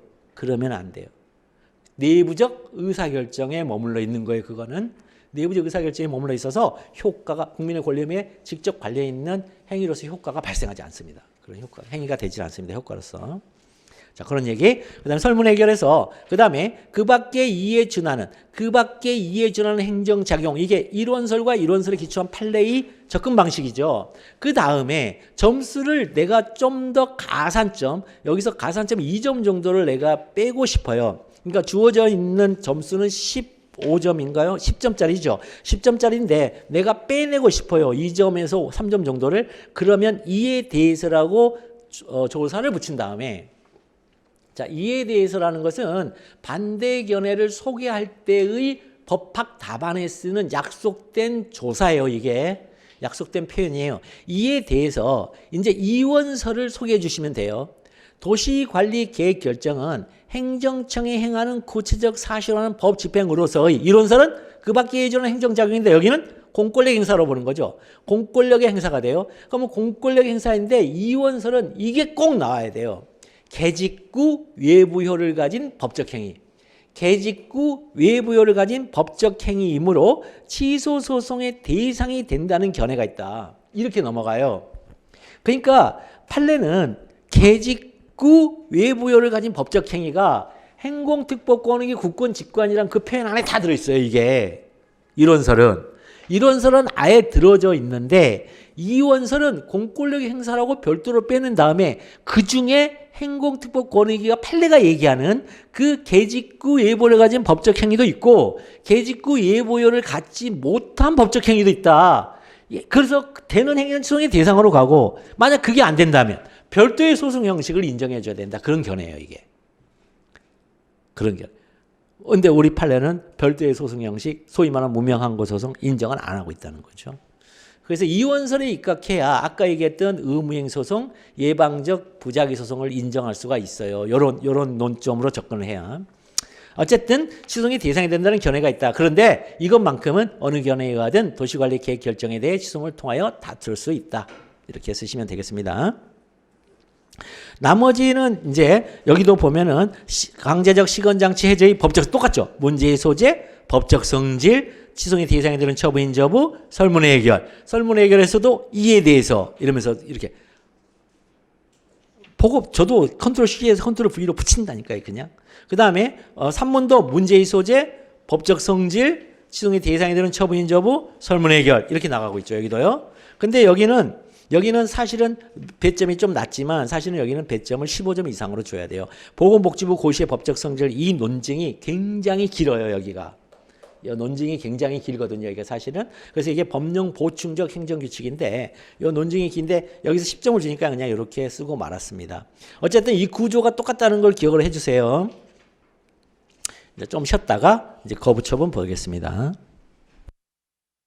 내부적 의사결정에 머물러 있는 거예요. 그거는 내부적 의사결정에 머물러 있어서 효과가 국민의 권리 의무에 직접 관련 있는 행위로서 효과가 발생하지 않습니다. 그런 행위가 되지 않습니다. 효과로서. 자, 그런 얘기. 그다음에 설문 해결해서 그다음에 그 밖에 이에 준하는 행정작용. 이게 이론설과 이론설에 기초한 판례의 접근 방식이죠. 그다음에 점수를 내가 좀 더 여기서 가산점 2점 정도를 내가 빼고 싶어요. 그러니까 주어져 있는 점수는 15점인가요? 10점짜리죠. 10점짜리인데 내가 빼내고 싶어요. 2점에서 3점 정도를. 그러면 이에 대해서라고 조사를 붙인 다음에 자, 이에 대해서라는 것은 반대 견해를 소개할 때의 법학 답안에 쓰는 약속된 조사예요. 이게 약속된 표현이에요. 이에 대해서 이제 이원서를 소개해 주시면 돼요. 도시관리계획 결정은 행정청이 행하는 구체적 사실화하는 법 집행으로서의 이론설은 그 밖에 예전의 행정작용인데 여기는 공권력 행사로 보는 거죠. 공권력의 행사가 돼요. 그러면 공권력 행사인데 이원설은 이게 꼭 나와야 돼요. 계직구 외부효를 가진 법적 행위. 계직구 외부효를 가진 법적 행위이므로 취소 소송의 대상이 된다는 견해가 있다. 이렇게 넘어가요. 그러니까 판례는 계직구 외부효를 가진 법적 행위가 행공특보권의 국권직관이란 그 표현 안에 다 들어있어요. 이게 이론설은 아예 들어져 있는데 이원설은 공권력의 행사라고 별도로 빼는 다음에 그중에 행공특보 권익위가 판례가 얘기하는 그 계직구 예보를 가진 법적 행위도 있고 계직구 예보를 갖지 못한 법적 행위도 있다. 그래서 되는 행위는 소송의 대상으로 가고 만약 그게 안 된다면 별도의 소송 형식을 인정해 줘야 된다. 그런 견해예요. 이게. 그런 견해. 근데 우리 판례는 별도의 소송 형식, 소위 말하는 무명항고 소송 인정을 안 하고 있다는 거죠. 그래서 이원설에 입각해야 아까 얘기했던 의무행 소송, 예방적 부작위 소송을 인정할 수가 있어요. 요런 논점으로 접근을 해야. 어쨌든 취소의 대상이 된다는 견해가 있다. 그런데 이것만큼은 어느 견해에 의하든 도시관리 계획 결정에 대해 취소를 통하여 다툴 수 있다. 이렇게 쓰시면 되겠습니다. 나머지는 이제 여기도 보면은 강제적 시건장치 해제의 법적 똑같죠. 문제의 소재, 법적 성질, 취소의 대상이 되는 처분인 여부, 설문의 해결. 설문의 해결에서도 이에 대해서 이러면서 이렇게 보고 저도 컨트롤 C에서 컨트롤 V로 붙인다니까요. 그냥. 그 다음에 3문도 문제의 소재, 법적 성질, 취소의 대상이 되는 처분인 여부, 설문의 해결 이렇게 나가고 있죠. 여기도요. 근데 여기는 사실은 배점이 좀 낮지만 사실은 여기는 배점을 15점 이상으로 줘야 돼요. 보건복지부 고시의 법적 성질 이 논증이 굉장히 길어요. 여기가. 이 논증이 굉장히 길거든요. 이게 사실은. 그래서 이게 법령 보충적 행정규칙인데 이 논증이 긴데 여기서 10점을 주니까 그냥 이렇게 쓰고 말았습니다. 어쨌든 이 구조가 똑같다는 걸 기억을 해주세요. 이제 좀 쉬었다가 이제 거부처분 보겠습니다.